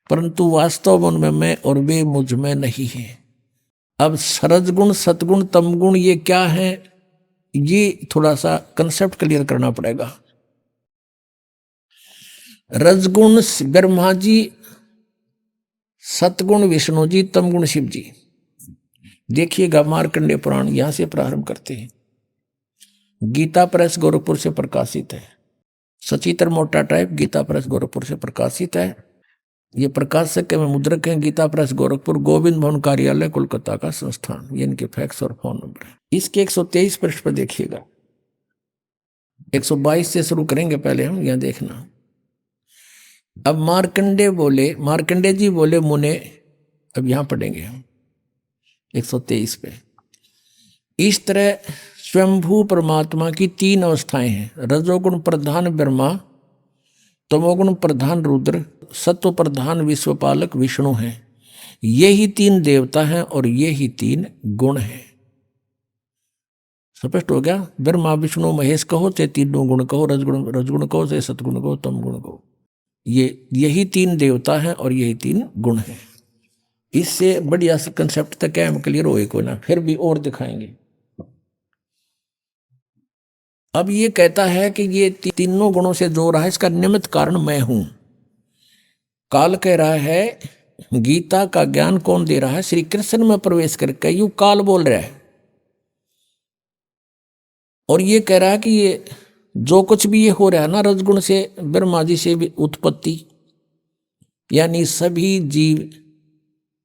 परंतु वास्तव में उनमें मैं और वे मुझ में नहीं है। अब रजगुण, सतगुण, तमगुण ये क्या है, ये थोड़ा सा कंसेप्ट क्लियर करना पड़ेगा। रजगुण ब्रह्मा जी, सतगुण विष्णु जी, तमगुण शिव जी। देखिएगा मार्कंडेय पुराण, यहां से प्रारंभ करते हैं। गीता प्रेस गोरखपुर से प्रकाशित है, सचित्र मोटा टाइप, गीता प्रेस गोरखपुर से प्रकाशित है। ये प्रकाशक एवं मुद्रक हैं, गीता प्रेस गोरखपुर, गोविंद भवन कार्यालय, कोलकाता का संस्थान। ये इनके फैक्स और फोन नंबर है। इसके 123 पृष्ठ पर देखिएगा, 122 से शुरू करेंगे पहले हम, यहां देखना। अब मार्कंडे जी बोले मुने, अब यहां पढ़ेंगे हम 123 पे। इस तरह स्वयंभू परमात्मा की 3 अवस्थाएं हैं, रजोगुण प्रधान ब्रह्मा, तमोगुण प्रधान रुद्र, सत्व प्रधान विश्वपालक विष्णु हैं। ये ही 3 देवता हैं और ये ही 3 गुण हैं। स्पष्ट हो गया? ब्रह्मा विष्णु महेश कहो चाहे तीनों गुण कहो, रजगुण कहो चाहे सतगुण कहो, तमगुण कहो। यही 3 देवता हैं और यही 3 गुण हैं। इससे बढ़िया कंसेप्ट तक है, हम क्लियर होए को ना, फिर भी और दिखाएंगे। अब ये कहता है कि ये तीनों गुणों से जो रहा है इसका निमित्त कारण मैं हूं। काल कह रहा है, गीता का ज्ञान कौन दे रहा है? श्री कृष्ण में प्रवेश करके यू काल बोल रहा है, और ये कह रहा है कि ये जो कुछ भी ये हो रहा है ना, रजगुण से ब्रह्मा जी से भी उत्पत्ति, यानी सभी जीव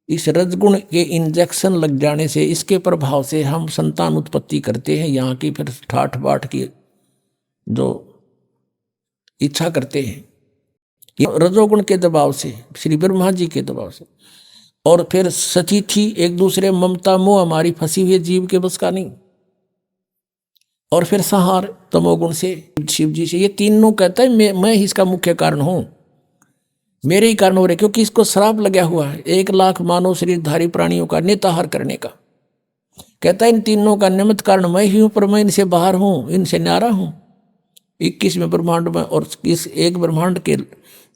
इस रजगुण के इंजेक्शन लग जाने से, इसके प्रभाव से हम संतान उत्पत्ति करते हैं। यहाँ की फिर ठाठ बाट की जो इच्छा करते हैं, रजोगुण के दबाव से, श्री ब्रह्मा जी के दबाव से। और फिर सतीथी एक दूसरे ममता मोह हमारी फंसी हुई जीव के बस का नहीं। और फिर संहार तमोगुण से, शिव जी से। ये तीनों कहता है मैं ही इसका मुख्य कारण हूं, मेरे ही कारण हो रहे, क्योंकि इसको श्राप लगा हुआ है 1 लाख मानव शरीरधारी प्राणियों का निताहार करने का। कहता है इन तीनों का निमित्त कारण मैं ही हूं, पर मैं इनसे बाहर हूं, इनसे न्यारा हूं। 21वें ब्रह्मांड में, और इस एक ब्रह्मांड के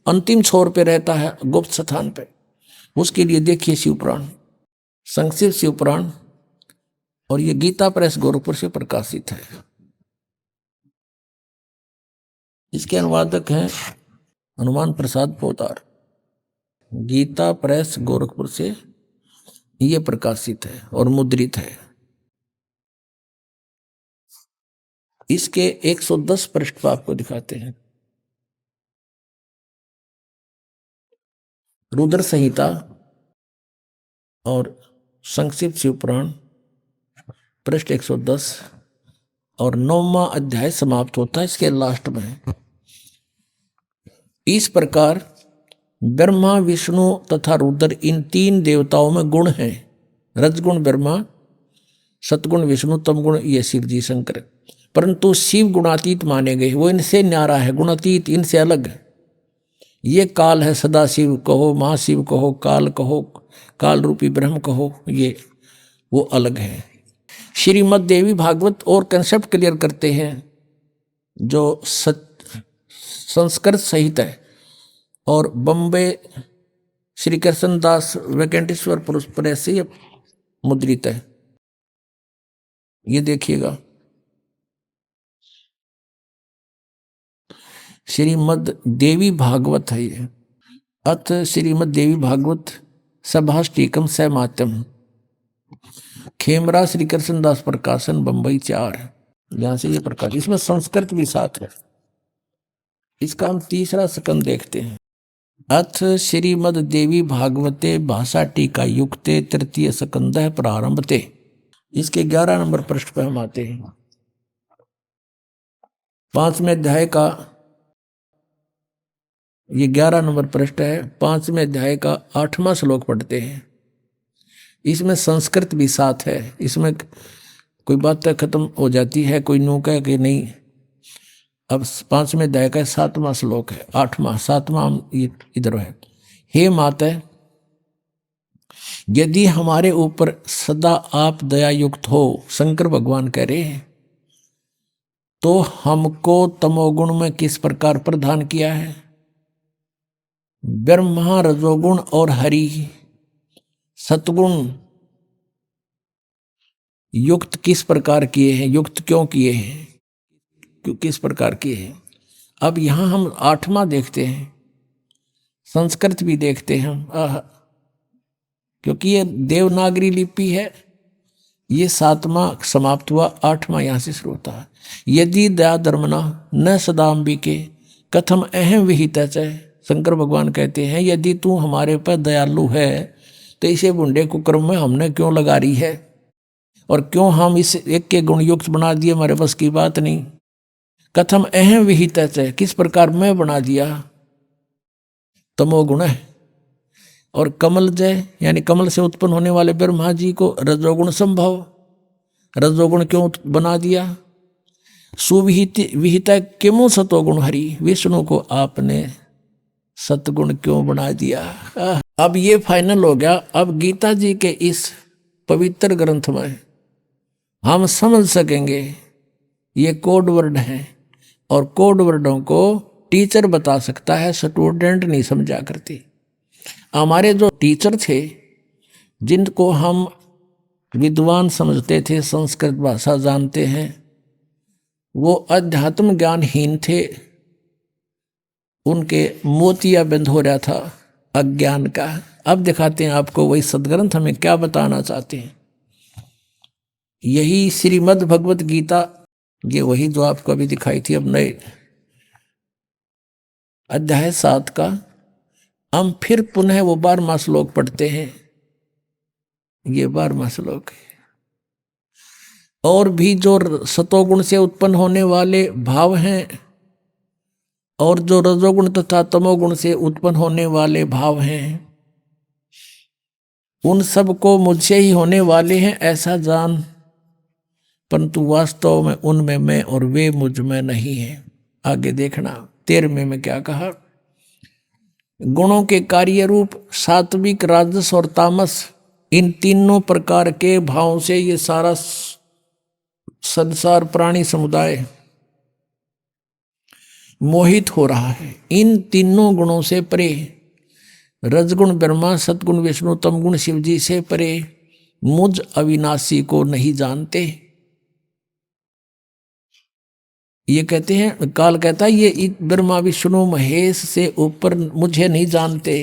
अंतिम छोर पे रहता है, गुप्त स्थान पे। उसके लिए देखिए शिवपुराण, संक्षिप्त शिवपुराण, और ये गीता प्रेस गोरखपुर से प्रकाशित है। इसके अनुवादक हैं हनुमान प्रसाद पोदार। गीता प्रेस गोरखपुर से ये प्रकाशित है और मुद्रित है। इसके 110 पृष्ठ पर आपको दिखाते हैं। रुद्र संहिता और संक्षिप्त शिवपुराण पृष्ठ 110, और 9वां अध्याय समाप्त होता है इसके लास्ट में। इस प्रकार ब्रह्मा, विष्णु तथा रुद्र, इन 3 देवताओं में गुण हैं। रजगुण ब्रह्मा, सतगुण विष्णु, तमगुण ये शिव जी शंकर। परंतु शिव गुणातीत माने गए, वो इनसे न्यारा है, गुणातीत, इनसे अलग। ये काल है, सदा शिव कहो, महाशिव कहो, काल कहो, काल रूपी ब्रह्म कहो, ये वो अलग है। श्रीमद देवी भागवत और कंसेप्ट क्लियर करते हैं, जो संस्कृत सहित है, और बम्बे श्री कृष्ण दास वेंकटेश्वर प्रेस से ये मुद्रित है। ये देखिएगा, श्रीमद देवी भागवत है ये। अथ श्रीमद देवी भागवत सभाष्टिकम सैमात्यम, खेमरा श्री कृष्ण दास प्रकाशन, बम्बई 4, यहां से ये प्रकाश। इसमें संस्कृत भी साथ है। इसका हम 3रा स्कंद देखते हैं। अथ श्रीमद देवी भागवते भाषा टीका युक्ते 3 स्कंद प्रारंभते। इसके 11 नंबर पृष्ठ पर हम आते हैं। 5वें अध्याय का ये 11 नंबर पृष्ठ है। 5वें अध्याय का 8वां श्लोक पढ़ते हैं। इसमें संस्कृत भी साथ है। इसमें कोई बात खत्म हो जाती है, कोई नो कह कि नहीं। अब 5वें अध्याय का 7वां श्लोक है, 8वां 7वां इधर है। हे माता, यदि हमारे ऊपर सदा आप दया युक्त हो, शंकर भगवान कह रहे हैं, तो हमको तमोगुण में किस प्रकार प्रदान किया है? ब्रह्मा रजोगुण और हरि सतगुण युक्त किस प्रकार किए हैं? युक्त क्यों किए हैं? क्यों किस प्रकार किए हैं? अब यहां हम 8वां देखते हैं, संस्कृत भी देखते हैं हम, क्योंकि ये देवनागरी लिपि है। ये 7वां समाप्त हुआ, 8वां यहां से शुरू होता है। यदि दया धर्मना न सदाम्बिके कथम अहम विहित है। शंकर भगवान कहते हैं, यदि तू हमारे पर दयालु है तो इसे बुंडे कुकर्म में हमने क्यों लगा रही है, और क्यों हम इस एक के गुण युक्त बना दिए? हमारे बस की बात नहीं। कथम अहम विहित है, किस प्रकार मैं बना दिया? तमोगुण है। और कमल जय, यानी कमल से उत्पन्न होने वाले ब्रह्मा जी को रजोगुण संभव, रजोगुण क्यों बना दिया? सुविहित विहिता किमु सतोगुण हरि, विष्णु को आपने सतगुण क्यों बना दिया? अब ये फाइनल हो गया। अब गीता जी के इस पवित्र ग्रंथ में हम समझ सकेंगे, ये कोड वर्ड हैं, और कोड वर्डों को टीचर बता सकता है, स्टूडेंट नहीं समझा करते। हमारे जो टीचर थे जिनको हम विद्वान समझते थे, संस्कृत भाषा जानते हैं, वो अध्यात्म ज्ञानहीन थे। उनके मोतिया बंद हो रहा था अज्ञान का। अब दिखाते हैं आपको वही सदग्रंथ हमें क्या बताना चाहते हैं। यही श्रीमद् भगवत गीता, ये वही जो आपको अभी दिखाई थी, अब नए अध्याय 7 का हम फिर पुनः वो 12वां श्लोक पढ़ते हैं। ये 12वां श्लोक है। और भी जो सतोगुण से उत्पन्न होने वाले भाव हैं और जो रजोगुण तथा तमोगुण से उत्पन्न होने वाले भाव हैं, उन सब को मुझसे ही होने वाले हैं ऐसा जान, परंतु वास्तव में उनमें मैं और वे मुझ में नहीं है। आगे देखना 13वें में क्या कहा। गुणों के कार्य रूप सात्विक, राजस और तामस, इन तीनों प्रकार के भावों से ये सारा संसार प्राणी समुदाय मोहित हो रहा है। इन तीनों गुणों से परे, रजगुण ब्रह्मा, सतगुण विष्णु, तमगुण शिव जी से परे मुझ अविनाशी को नहीं जानते। ये कहते हैं, काल कहता है ये ब्रह्मा विष्णु महेश से ऊपर मुझे नहीं जानते।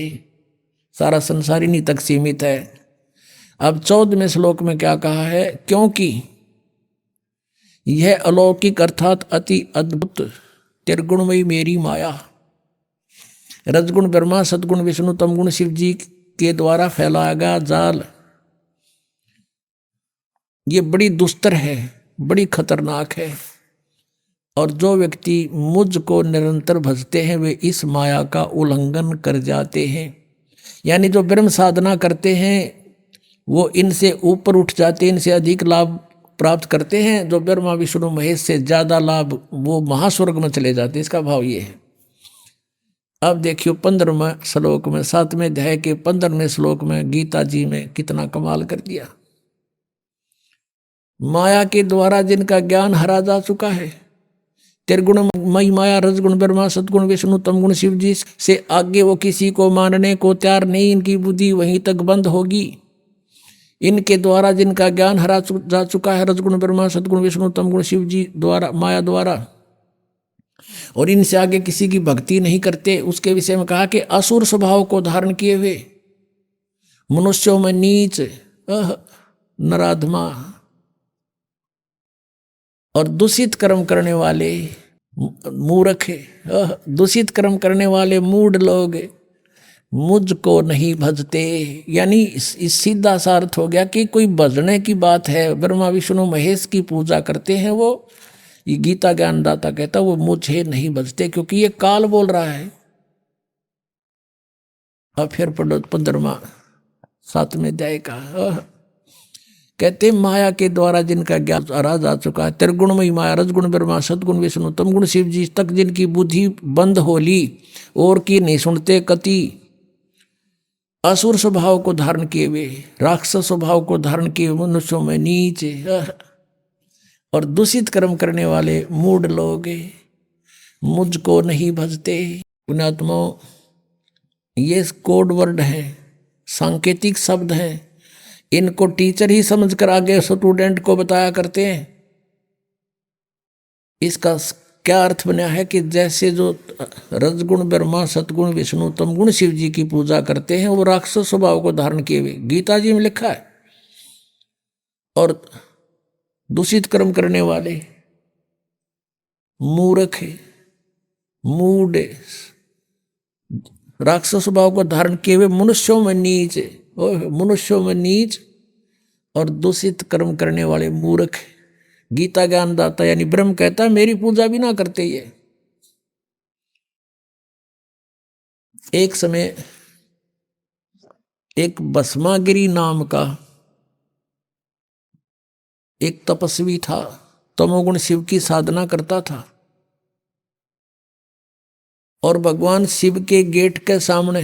सारा संसार इन्हीं तक सीमित है। अब 14वें श्लोक में क्या कहा है, क्योंकि यह अलौकिक अर्थात अति अद्भुत त्रिगुणमयी मेरी माया, रजगुण ब्रह्मा, सतगुण विष्णु, तमगुण शिव जी के द्वारा फैलाया गया जाल, ये बड़ी दुस्तर है, बड़ी खतरनाक है। और जो व्यक्ति मुझ को निरंतर भजते हैं वे इस माया का उल्लंघन कर जाते हैं। यानी जो ब्रह्म साधना करते हैं वो इनसे ऊपर उठ जाते हैं, इनसे अधिक लाभ प्राप्त करते हैं। जो ब्रह्मा विष्णु महेश से ज्यादा लाभ, वो महास्वर्ग में चले जाते हैं। इसका भाव ये है। अब देखियो 15वें श्लोक में, 7वें अध्याय के 15वें श्लोक में गीता जी में कितना कमाल कर दिया। माया के द्वारा जिनका ज्ञान हरा जा चुका है, त्रिगुणमयी माया, रजगुण ब्रह्मा, सतगुण विष्णु, तमगुण शिव जी से आगे वो किसी को मानने को तैयार नहीं। इनकी बुद्धि वहीं तक बंद होगी। इनके द्वारा जिनका ज्ञान हरा जा चुका है, रजगुण ब्रह्मा, सतगुण विष्णु, तमगुण शिव जी द्वारा, माया द्वारा, और इनसे आगे किसी की भक्ति नहीं करते। उसके विषय में कहा कि असुर स्वभाव को धारण किए हुए, मनुष्यों में नीच, नराधमा और दूषित कर्म करने वाले मूर्ख, दूषित कर्म करने वाले मूढ़ लोग मुझको नहीं भजते। यानी इस सीधा सा अर्थ हो गया कि कोई भजने की बात है, ब्रह्मा विष्णु महेश की पूजा करते हैं वो, ये गीता ज्ञानदाता कहता वो मुझे नहीं भजते, क्योंकि ये काल बोल रहा है। अब फिर पढ़ो 15वां 7वें अध्याय का, कहते माया के द्वारा जिनका ज्ञान हरा जा चुका है, त्रिगुणमयी माया, रजगुण ब्रह्मा, सतगुण विष्णु, तमगुण शिव जी तक जिनकी बुद्धि बंद हो ली और की नहीं सुनते कति, असुर स्वभाव को धारण किए हुए, राक्षस स्वभाव को धारण किए मनुष्यों में नीच और दूषित कर्म करने वाले मूढ़ लोग मुझको नहीं भजते। पुण्यात्मा, ये कोड वर्ड है, सांकेतिक शब्द हैं। इनको टीचर ही समझकर आगे स्टूडेंट को बताया करते हैं। इसका क्या अर्थ बना है कि जैसे जो रजगुण ब्रह्मा, सतगुण विष्णु, तमगुण शिव जी की पूजा करते हैं वो राक्षस स्वभाव को धारण किए हुए, गीता जी में लिखा है, और दूषित कर्म करने वाले मूर्ख, मूढ़, राक्षस स्वभाव को धारण किए हुए, मनुष्यों में नीच, मनुष्यों में नीच और दूषित कर्म करने वाले मूर्ख। गीता ज्ञानदाता यानी ब्रह्म कहता है मेरी पूजा भी ना करते। ये एक समय एक भस्मागिरी नाम का एक तपस्वी था, तमोगुण शिव की साधना करता था और भगवान शिव के गेट के सामने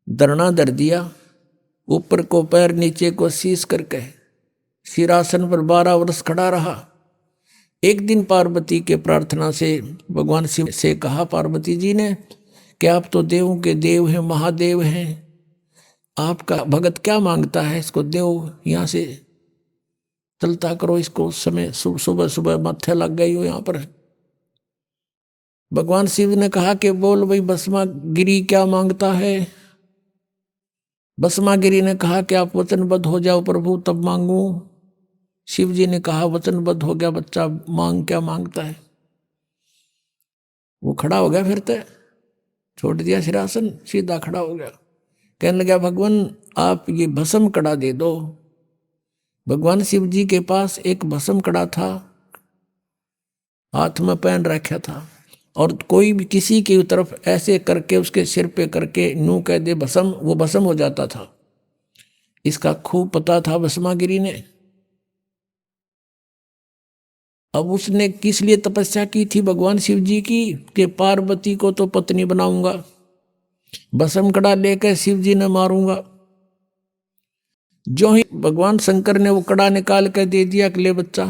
धरना धर दिया, ऊपर को पैर नीचे को शीश करके सिरासन पर 12 वर्ष खड़ा रहा। एक दिन पार्वती के प्रार्थना से भगवान शिव से कहा पार्वती जी ने कि आप तो देवों के देव हैं, महादेव हैं, आपका भगत क्या मांगता है, इसको देव यहाँ से चलता करो, इसको समय सुबह सुबह माथे लग गई हो यहाँ पर। भगवान शिव ने कहा कि बोल भाई भस्मागिरी क्या मांगता है। भस्मागिरी ने कहा कि आप वचनबद्ध हो जाओ प्रभु तब मांगू। शिव जी ने कहा वचनबद्ध हो गया बच्चा, मांग क्या मांगता है। वो खड़ा हो गया, फिर तो छोड़ दिया सिरासन, सीधा खड़ा हो गया। कहने लगा भगवान आप ये भस्म कड़ा दे दो। भगवान शिव जी के पास एक भस्म कड़ा था, हाथ में पहन रखा था, और कोई भी किसी की तरफ ऐसे करके उसके सिर पे करके नू कह दे भस्म, वो भस्म हो जाता था। इसका खूब पता था भस्मागिरी ने। अब उसने किस लिए तपस्या की थी भगवान शिव जी की कि पार्वती को तो पत्नी बनाऊंगा, भस्म कड़ा लेकर शिव जी ने मारूंगा। जो ही भगवान शंकर ने वो कड़ा निकाल कर दे दिया कि ले बच्चा।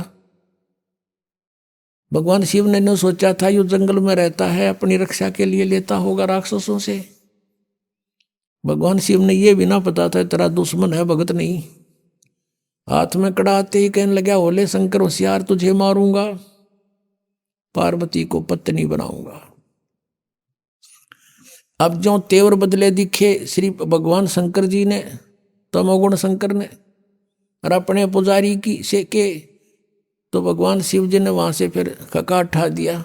भगवान शिव ने न सोचा था यो जंगल में रहता है, अपनी रक्षा के लिए लेता होगा राक्षसों से। भगवान शिव ने ये भी ना पता था तेरा दुश्मन है, भगत नहीं। हाथ में कड़ा आते ही कहने लगा ओले शंकर होशियार, तुझे मारूंगा, पार्वती को पत्नी बनाऊंगा। अब जो तेवर बदले दिखे श्री भगवान शंकर जी ने, तमोगुण शंकर ने, और अपने पुजारी की से के, तो भगवान शिव जी ने वहां से फिर खका उठा दिया,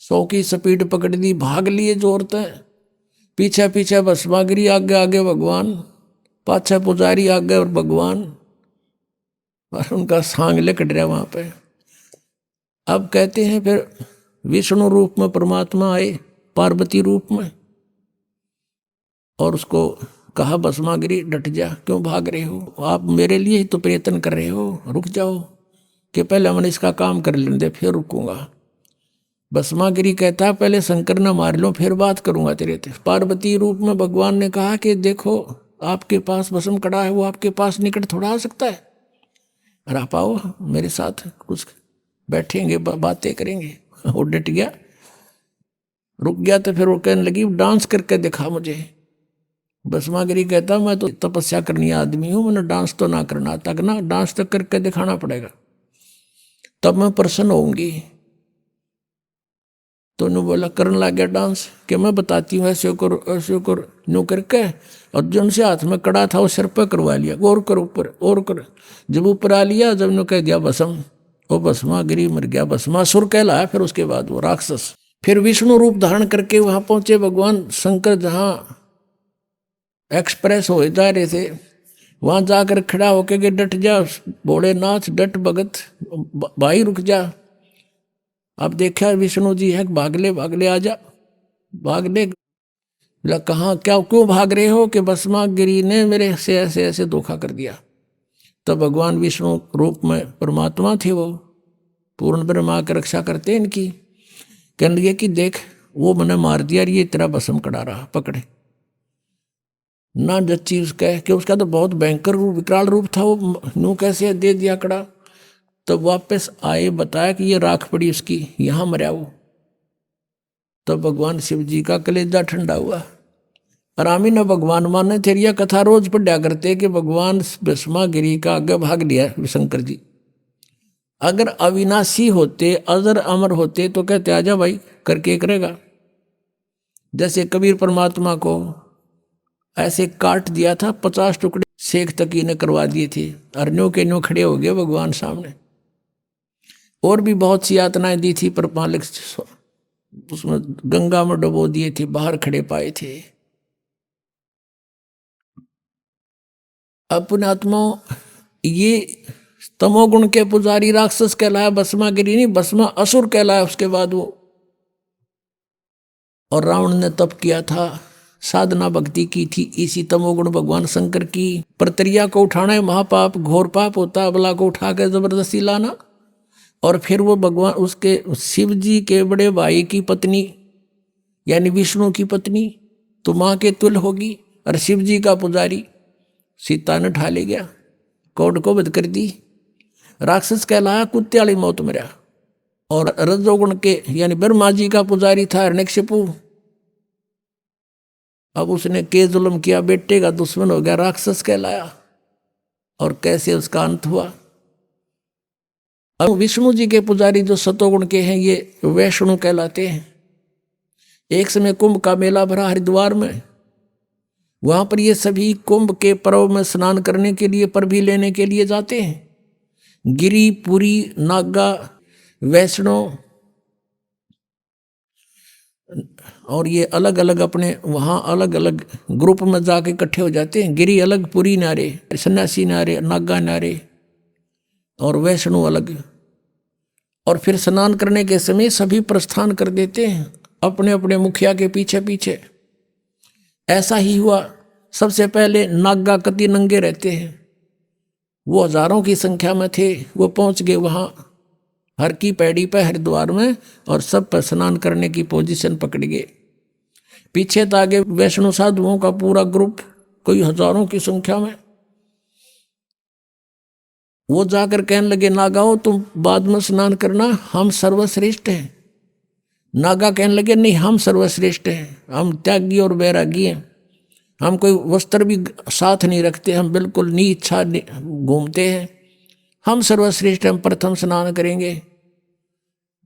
100 की स्पीड पकड़ दी, भाग लिए जोर तक। पीछे पीछे भस्मागिरी, आगे आगे भगवान, पाछे पुजारी, आगे और भगवान, और उनका सांग लकड़ रहा वहां पे। अब कहते हैं फिर विष्णु रूप में परमात्मा आए पार्वती रूप में, और उसको कहा भस्मागिरी डट जा, क्यों भाग रहे हो, आप मेरे लिए ही तो प्रयत्न कर रहे हो, रुक जाओ कि पहले मैंने इसका काम कर लेने दे फिर रुकूंगा। भस्मागिरी कहता है पहले शंकर न मार लो फिर बात करूंगा तेरे से। पार्वती रूप में भगवान ने कहा कि देखो आपके पास भस्म कड़ा है, वो आपके पास निकट थोड़ा आ सकता है, और आप आओ मेरे साथ, कुछ बैठेंगे बातें करेंगे। वो डट गया, रुक गया। तो फिर वो कहने लगी डांस करके दिखा मुझे। भस्मागिरी कहता मैं तो तपस्या करनी आदमी हूं, मैंने डांस तो ना करना तक ना, डांस तो करके दिखाना पड़ेगा तब मैं प्रसन्न होऊंगी। तो उन्होंने बोला करने लग गया डांस कि मैं बताती हूँ ऐसे करो ऐसे करो, नो करके, और जो उनसे हाथ में कड़ा था वो सिर पर करवा लिया, और कर ऊपर और कर। जब ऊपर आ लिया, जब ने कह दिया भस्म, वो भस्मागिरी मर गया, भस्मासुर कहलाया। फिर उसके बाद वो राक्षस फिर विष्णु रूप धारण करके वहां पहुंचे। भगवान शंकर जहां एक्सप्रेस हो जा रहे थे, वहां जाकर खड़ा होके के डट जा भोलेनाथ, डट भगत भाई रुक जा। अब देखा विष्णु जी है, भागले आ जा, भागले। बोला कहाँ क्या क्यों भाग रहे हो कि भस्मागिरी ने मेरे से ऐसे ऐसे धोखा कर दिया। तब भगवान विष्णु रूप में परमात्मा थे, वो पूर्ण ब्रह्मा की रक्षा करते इनकी। कहने लगे कि देख वो मैंने मार दिया, ये तेरा भस्म कड़ा रहा, पकड़े ना जच्ची उसका, कि उसका तो बहुत भयंकर रूप विकराल रूप था, वो नू कैसे दे दिया कड़ा। तब वापस आए, बताया कि ये राख पड़ी उसकी, यहां मरा वो। तब भगवान शिव जी का कलेजा ठंडा हुआ। आरामी न भगवान माने तेरी यह कथा रोज पढ़ा करते कि भगवान भस्मागिरी का आगे भाग लिया शंकर जी। अगर अविनाशी होते, अजर अमर होते तो कहते आजा भाई, करके करेगा। जैसे कबीर परमात्मा को ऐसे काट दिया था, 50 टुकड़े शेख तकी ने करवा दिए थे, अरण्यों के न्यों खड़े हो गए भगवान सामने। और भी बहुत सी यातनाएं दी थी, पर मालिक उसमें गंगा में डुबो दिए थे, बाहर खड़े पाए थे। अपने आत्मा ये तमोगुण के पुजारी राक्षस कहलाया, भस्मागिरी नहीं, भस्मा असुर कहलाया उसके बाद वो। और रावण ने तप किया था, साधना भक्ति की थी, इसी तमोगुण भगवान शंकर की प्रक्रिया को उठाना है महापाप, घोर पाप होता है अबला को उठा कर जबरदस्ती लाना। और फिर वो भगवान उसके शिव जी के बड़े भाई की पत्नी यानी विष्णु की पत्नी तो माँ के तुल्य होगी, और शिव जी का पुजारी सीता ने ढा ले गया, कौड़ को बद कर दी, राक्षस कहलाया, कुत्ते वाली मौत मरा। और रजोगुण के यानी ब्रह्मा जी का पुजारी था हिरण्यकशिपु। अब उसने के जुल्म किया, बेटे का दुश्मन हो गया, राक्षस कहलाया। और कैसे उसका अंत हुआ। अब विष्णु जी के पुजारी जो सतोगुण के हैं ये वैष्णु कहलाते हैं। एक समय कुंभ का मेला भरा हरिद्वार में, वहां पर ये सभी कुंभ के पर्व में स्नान करने के लिए, पर भी लेने के लिए जाते हैं। गिरी, पुरी, नागा, वैष्णव और ये अलग अलग अपने वहाँ अलग अलग ग्रुप में जाके इकट्ठे हो जाते हैं। गिरी अलग, पुरी नारे, सन्यासी नारे, नागा नारे और वैष्णव अलग। और फिर स्नान करने के समय सभी प्रस्थान कर देते हैं अपने अपने मुखिया के पीछे पीछे। ऐसा ही हुआ। सबसे पहले नागा कति नंगे रहते हैं, वो हजारों की संख्या में थे। वो पहुंच गए वहाँ हर की पैड़ी पे हरिद्वार में और सब पर स्नान करने की पोजीशन पकड़ गए। पीछे तो आगे वैष्णव साधुओं का पूरा ग्रुप, कोई हजारों की संख्या में। वो जाकर कहने लगे, नागाओं तुम बाद में स्नान करना, हम सर्वश्रेष्ठ हैं। नागा कहने लगे, नहीं हम सर्वश्रेष्ठ हैं, हम त्यागी और वैरागी हैं, हम कोई वस्त्र भी साथ नहीं रखते, हम बिल्कुल नी इच्छा घूमते हैं, हम सर्वश्रेष्ठ, हम प्रथम स्नान करेंगे।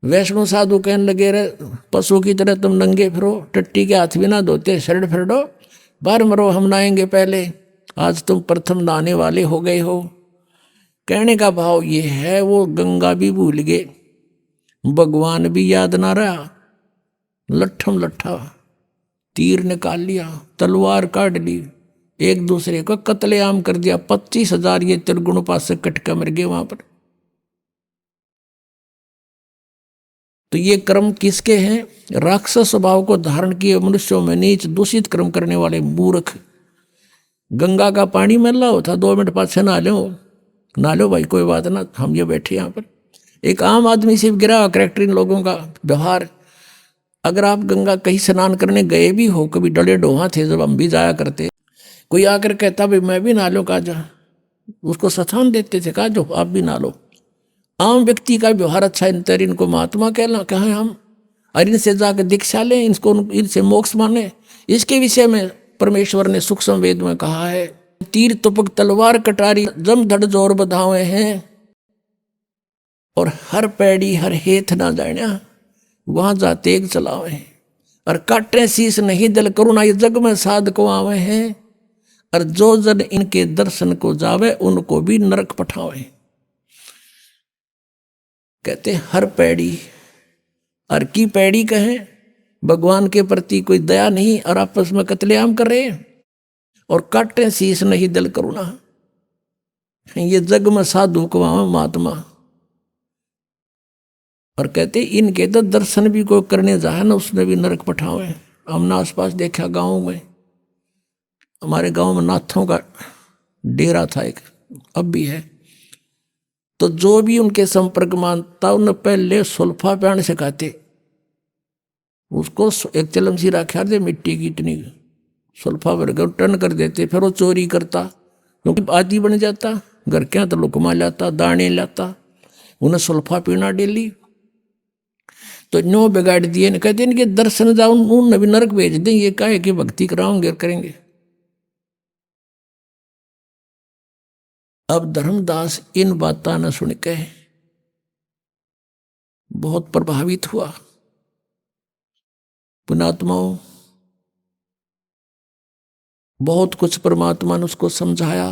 वैष्णव साधु कहने लगे, रे पशु की तरह तुम नंगे फिरो, टट्टी के हाथ भी ना धोते, शरण फिरो, बाहर मरो, हम नहाएंगे पहले, आज तुम प्रथम नहाने वाले हो गए हो। कहने का भाव ये है, वो गंगा भी भूल गए, भगवान भी याद ना रहा, लट्ठम लट्ठा तीर निकाल लिया, तलवार काट ली, एक दूसरे को कत्लेआम कर दिया। 25,000 ये त्रिगुण उपासक कटका मर गए वहां पर। तो ये कर्म किसके हैं? राक्षस स्वभाव को धारण किए मनुष्यों में नीच दूषित कर्म करने वाले मूर्ख। गंगा का पानी मैला होता, 2 मिनट पाछे नहा लो भाई, कोई बात ना, हम ये बैठे यहाँ पर। एक आम आदमी से गिरा हुआ करैक्टर इन लोगों का व्यवहार। अगर आप गंगा कहीं स्नान करने गए भी हो, कभी डले डोहा थे जब हम भी जाया करते, कोई आकर कहता भाई मैं भी नहा लो, कहा जा, उसको स्थान देते थे, कहा जो आप भी नहा लो। आम व्यक्ति का व्यवहार अच्छा, इनको महात्मा कहना कहा हम, और इनसे जाकर दीक्षा लें, इनसे मोक्ष माने। इसके विषय में परमेश्वर ने सूक्ष्म वेद में कहा है, तीर तुपक तलवार कटारी जम धड़ जोर बधावे हैं, और हर पैड़ी हर हेथ ना जाना, वहां जा तेग चलावे, और काटे शीस नहीं दल करुणा ये जग में साध को आवे हैं, और जो जन इनके दर्शन को जावे उनको भी नरक पठावे। कहते हर पैड़ी, हर की पैड़ी कहे, भगवान के प्रति कोई दया नहीं और आपस में कत्लेआम कर रहे हैं, और काटे शीस नहीं दल करुणा, ये जग में साधु को महात्मा। और कहते इनके तो दर्शन भी कोई करने जाए ना, उसने भी नरक पठावे। हमने आसपास देखा गाँव में, हमारे गांव में नाथों का डेरा था एक, अब भी है। तो जो भी उनके संपर्क मानता उन्हें पहले सुल्फा प्याण सिखाते, उसको एक चलम सी रखा दे मिट्टी की इतनी, सुल्फा भर कर टन कर देते, फिर वो चोरी करता, क्योंकि आदि बन जाता, घर के यहाँ तो लुकमा लाता, दाने लाता, उन्हें सुल्फा पीना डेली। तो नो बिगाड़ दिए, न कहते इनके दर्शन जाओ, उन भी नरक भेज दें, ये काहे कि भक्ति कराओगे करेंगे। अब धर्मदास इन बातें न सुन के बहुत प्रभावित हुआ। पुण्यात्माओं, बहुत कुछ परमात्मा ने उसको समझाया।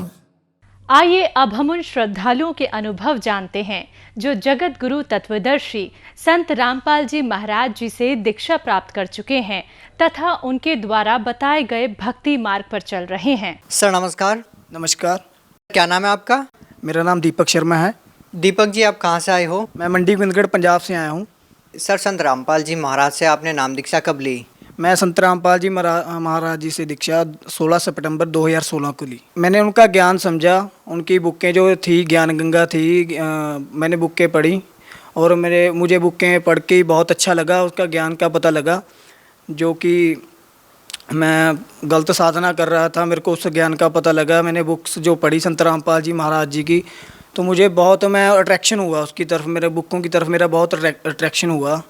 आइए अब हम उन श्रद्धालुओं के अनुभव जानते हैं जो जगत गुरु तत्वदर्शी संत रामपाल जी महाराज जी से दीक्षा प्राप्त कर चुके हैं तथा उनके द्वारा बताए गए भक्ति मार्ग पर चल रहे हैं। सर नमस्कार। नमस्कार। क्या नाम है आपका? मेरा नाम दीपक शर्मा है। दीपक जी, आप कहाँ से आए हो? मैं मंडी गोविंदगढ़ पंजाब से आया हूँ। सर, संत रामपाल जी महाराज से आपने नाम दीक्षा कब ली? मैं संत रामपाल जी महाराज जी से दीक्षा 16 सितंबर 2016 को ली। मैंने उनका ज्ञान समझा, उनकी बुकें जो थी, ज्ञान गंगा थी, मैंने बुकें पढ़ी और मुझे बुकें पढ़ के बहुत अच्छा लगा, उसका ज्ञान का पता लगा। जो कि मैं गलत साधना कर रहा था, मेरे को उस ज्ञान का पता लगा। मैंने बुक्स जो पढ़ी संत रामपाल जी महाराज जी की, तो मुझे बहुत मैं अट्रैक्शन हुआ उसकी तरफ, मेरे बुकों की तरफ मेरा बहुत अट्रैक्शन हुआ।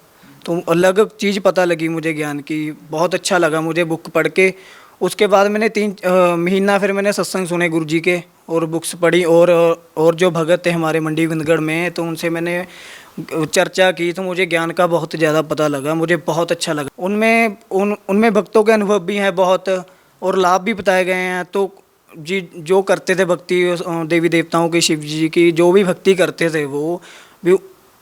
तो अलग चीज़ पता लगी मुझे ज्ञान की, बहुत अच्छा लगा मुझे बुक पढ़ के। उसके बाद मैंने 3 महीना फिर मैंने सत्संग सुने गुरु जी के और बुक्स पढ़ी, और जो भगत थे हमारे मंडी गोविंदगढ़ में, तो उनसे मैंने चर्चा की, तो मुझे ज्ञान का बहुत ज़्यादा पता लगा, मुझे बहुत अच्छा लगा। उनमें भक्तों के अनुभव भी हैं बहुत, और लाभ भी बताए गए हैं। तो जी जो करते थे भक्ति देवी देवताओं की, शिव जी की जो भी भक्ति करते थे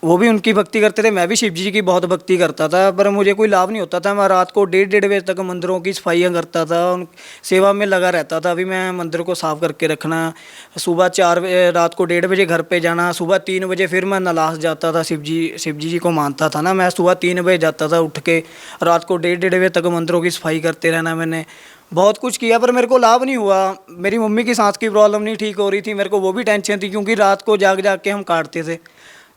वो भी उनकी भक्ति करते थे, मैं भी शिव जी की बहुत भक्ति करता था, पर मुझे कोई लाभ नहीं होता था। मैं रात को 1:30 बजे तक मंदिरों की सफाइयाँ करता था, उन सेवा में लगा रहता था। अभी मैं मंदिर को साफ़ करके रखना, सुबह 4 बजे, रात को 1:30 बजे घर पे जाना, सुबह 3 बजे फिर मैं नलास जाता था। शिव जी को मानता था ना मैं, सुबह 3 बजे जाता था उठ के, रात को 1:30 बजे तक मंदिरों की सफाई करते रहना। मैंने बहुत कुछ किया पर मेरे को लाभ नहीं हुआ। मेरी मम्मी की सांस की प्रॉब्लम नहीं ठीक हो रही थी, मेरे को वो भी टेंशन थी, क्योंकि रात को जाग के हम काटते थे।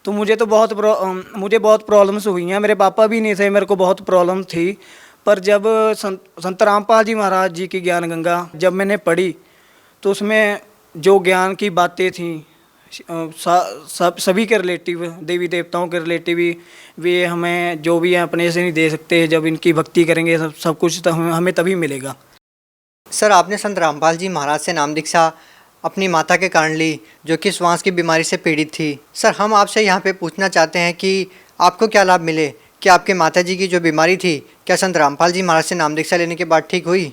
तो मुझे बहुत प्रॉब्लम्स हुई हैं। मेरे पापा भी नहीं थे, मेरे को बहुत प्रॉब्लम थी। पर जब संत रामपाल जी महाराज जी की ज्ञान गंगा जब मैंने पढ़ी, तो उसमें जो ज्ञान की बातें थी सभी के रिलेटिव, देवी देवताओं के रिलेटिव ही, वे हमें जो भी है अपने से नहीं दे सकते। जब इनकी भक्ति करेंगे सब कुछ तो हमें तभी मिलेगा। सर, आपने संत रामपाल जी महाराज से नाम दीक्षा अपनी माता के कारण ली, जो कि श्वास की बीमारी से पीड़ित थी। सर, हम आपसे यहाँ पे पूछना चाहते हैं कि आपको क्या लाभ मिले? क्या आपके माता जी की जो बीमारी थी, क्या संत रामपाल जी महाराज से नाम दीक्षा लेने के बाद ठीक हुई?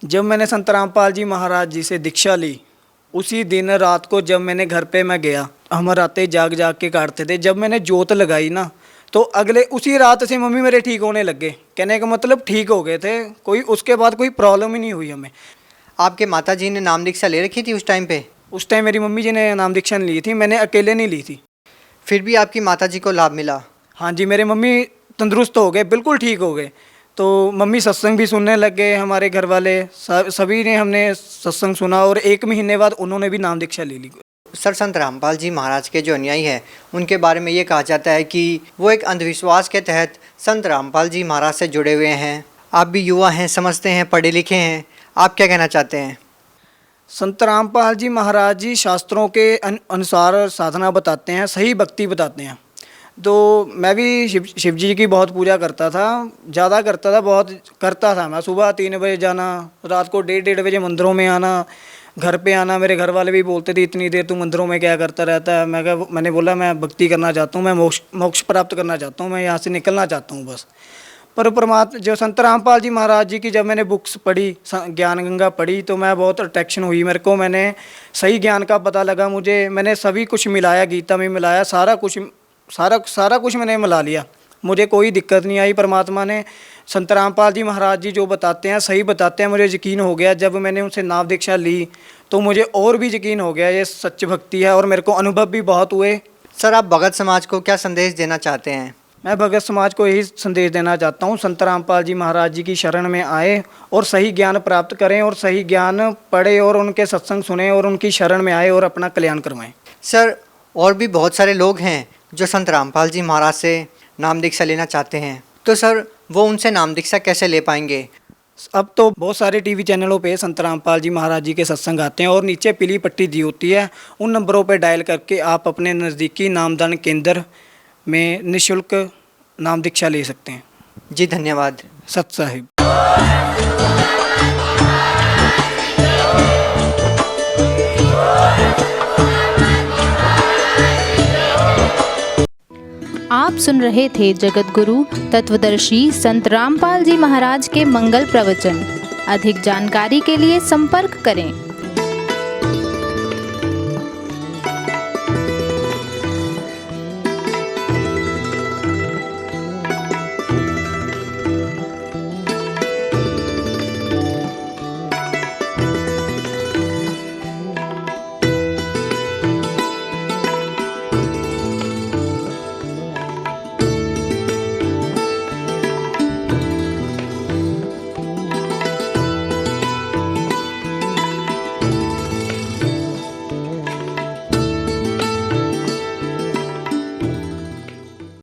जब मैंने संत रामपाल जी महाराज जी से दीक्षा ली, उसी दिन रात को जब मैंने घर पे मैं गया, हम रातें जाग के काटते थे। जब मैंने जोत लगाई ना, तो अगले उसी रात से मम्मी मेरे ठीक होने लग गए। कहने का मतलब ठीक हो गए थे, कोई उसके बाद कोई प्रॉब्लम ही नहीं हुई हमें। आपके माता जी ने नाम दीक्षा ले रखी थी उस टाइम पे? उस टाइम मेरी मम्मी जी ने नाम दीक्षा ली थी, मैंने अकेले नहीं ली थी। फिर भी आपकी माता जी को लाभ मिला? हाँ जी, मेरे मम्मी तंदुरुस्त हो गए, बिल्कुल ठीक हो गए। तो मम्मी सत्संग भी सुनने लग गए, हमारे घर वाले सभी ने हमने सत्संग सुना, और 1 महीने बाद उन्होंने भी नाम दीक्षा ले ली। सर, संत रामपाल जी महाराज के जो अनुयायी हैं, उनके बारे में ये कहा जाता है कि वो एक अंधविश्वास के तहत संत रामपाल जी महाराज से जुड़े हुए हैं। आप भी युवा हैं, समझते हैं, पढ़े लिखे हैं, आप क्या कहना चाहते हैं? संत रामपाल जी महाराज जी शास्त्रों के अनुसार साधना बताते हैं, सही भक्ति बताते हैं। तो मैं भी शिव जी की बहुत पूजा करता था, ज़्यादा करता था, बहुत करता था। मैं सुबह 3 बजे जाना, रात को 1:30 बजे मंदिरों में आना, घर पे आना। मेरे घर वाले भी बोलते थे इतनी देर तू मंदिरों में क्या करता रहता है। मैंने बोला मैं भक्ति करना चाहता हूँ, मैं मोक्ष प्राप्त करना चाहता हूँ, मैं यहाँ से निकलना चाहता हूँ बस। पर परमात्मा जो संत रामपाल जी महाराज जी की जब मैंने बुक्स पढ़ी, ज्ञान गंगा पढ़ी, तो मैं बहुत अट्रैक्शन हुई मेरे को। मैंने सही ज्ञान का पता लगा मुझे, मैंने सभी कुछ मिलाया, गीता में मिलाया, सारा कुछ मैंने मिला लिया। मुझे कोई दिक्कत नहीं आई। परमात्मा ने, संत रामपाल जी महाराज जी जो बताते हैं सही बताते हैं, मुझे यकीन हो गया। जब मैंने उनसे नाम दीक्षा ली तो मुझे और भी यकीन हो गया ये सच्च भक्ति है, और मेरे को अनुभव भी बहुत हुए। सर, आप भगत समाज को क्या संदेश देना चाहते हैं? मैं भगत समाज को यही संदेश देना चाहता हूँ, संत रामपाल जी महाराज जी की शरण में आए और सही ज्ञान प्राप्त करें, और सही ज्ञान पढ़े, और उनके सत्संग सुने, और उनकी शरण में आए और अपना कल्याण करवाएं। सर, और भी बहुत सारे लोग हैं जो संत रामपाल जी महाराज से नाम दीक्षा लेना चाहते हैं, तो सर वो उनसे नाम दीक्षा कैसे ले पाएंगे? अब तो बहुत सारे टीवी चैनलों पे संत रामपाल जी महाराज जी के सत्संग आते हैं, और नीचे पीली पट्टी दी होती है, उन नंबरों पे डायल करके आप अपने नज़दीकी नामदान केंद्र में निःशुल्क नाम दीक्षा ले सकते हैं। जी, धन्यवाद। सत साहिब। आप सुन रहे थे जगत गुरु तत्वदर्शी संत रामपाल जी महाराज के मंगल प्रवचन। अधिक जानकारी के लिए संपर्क करें।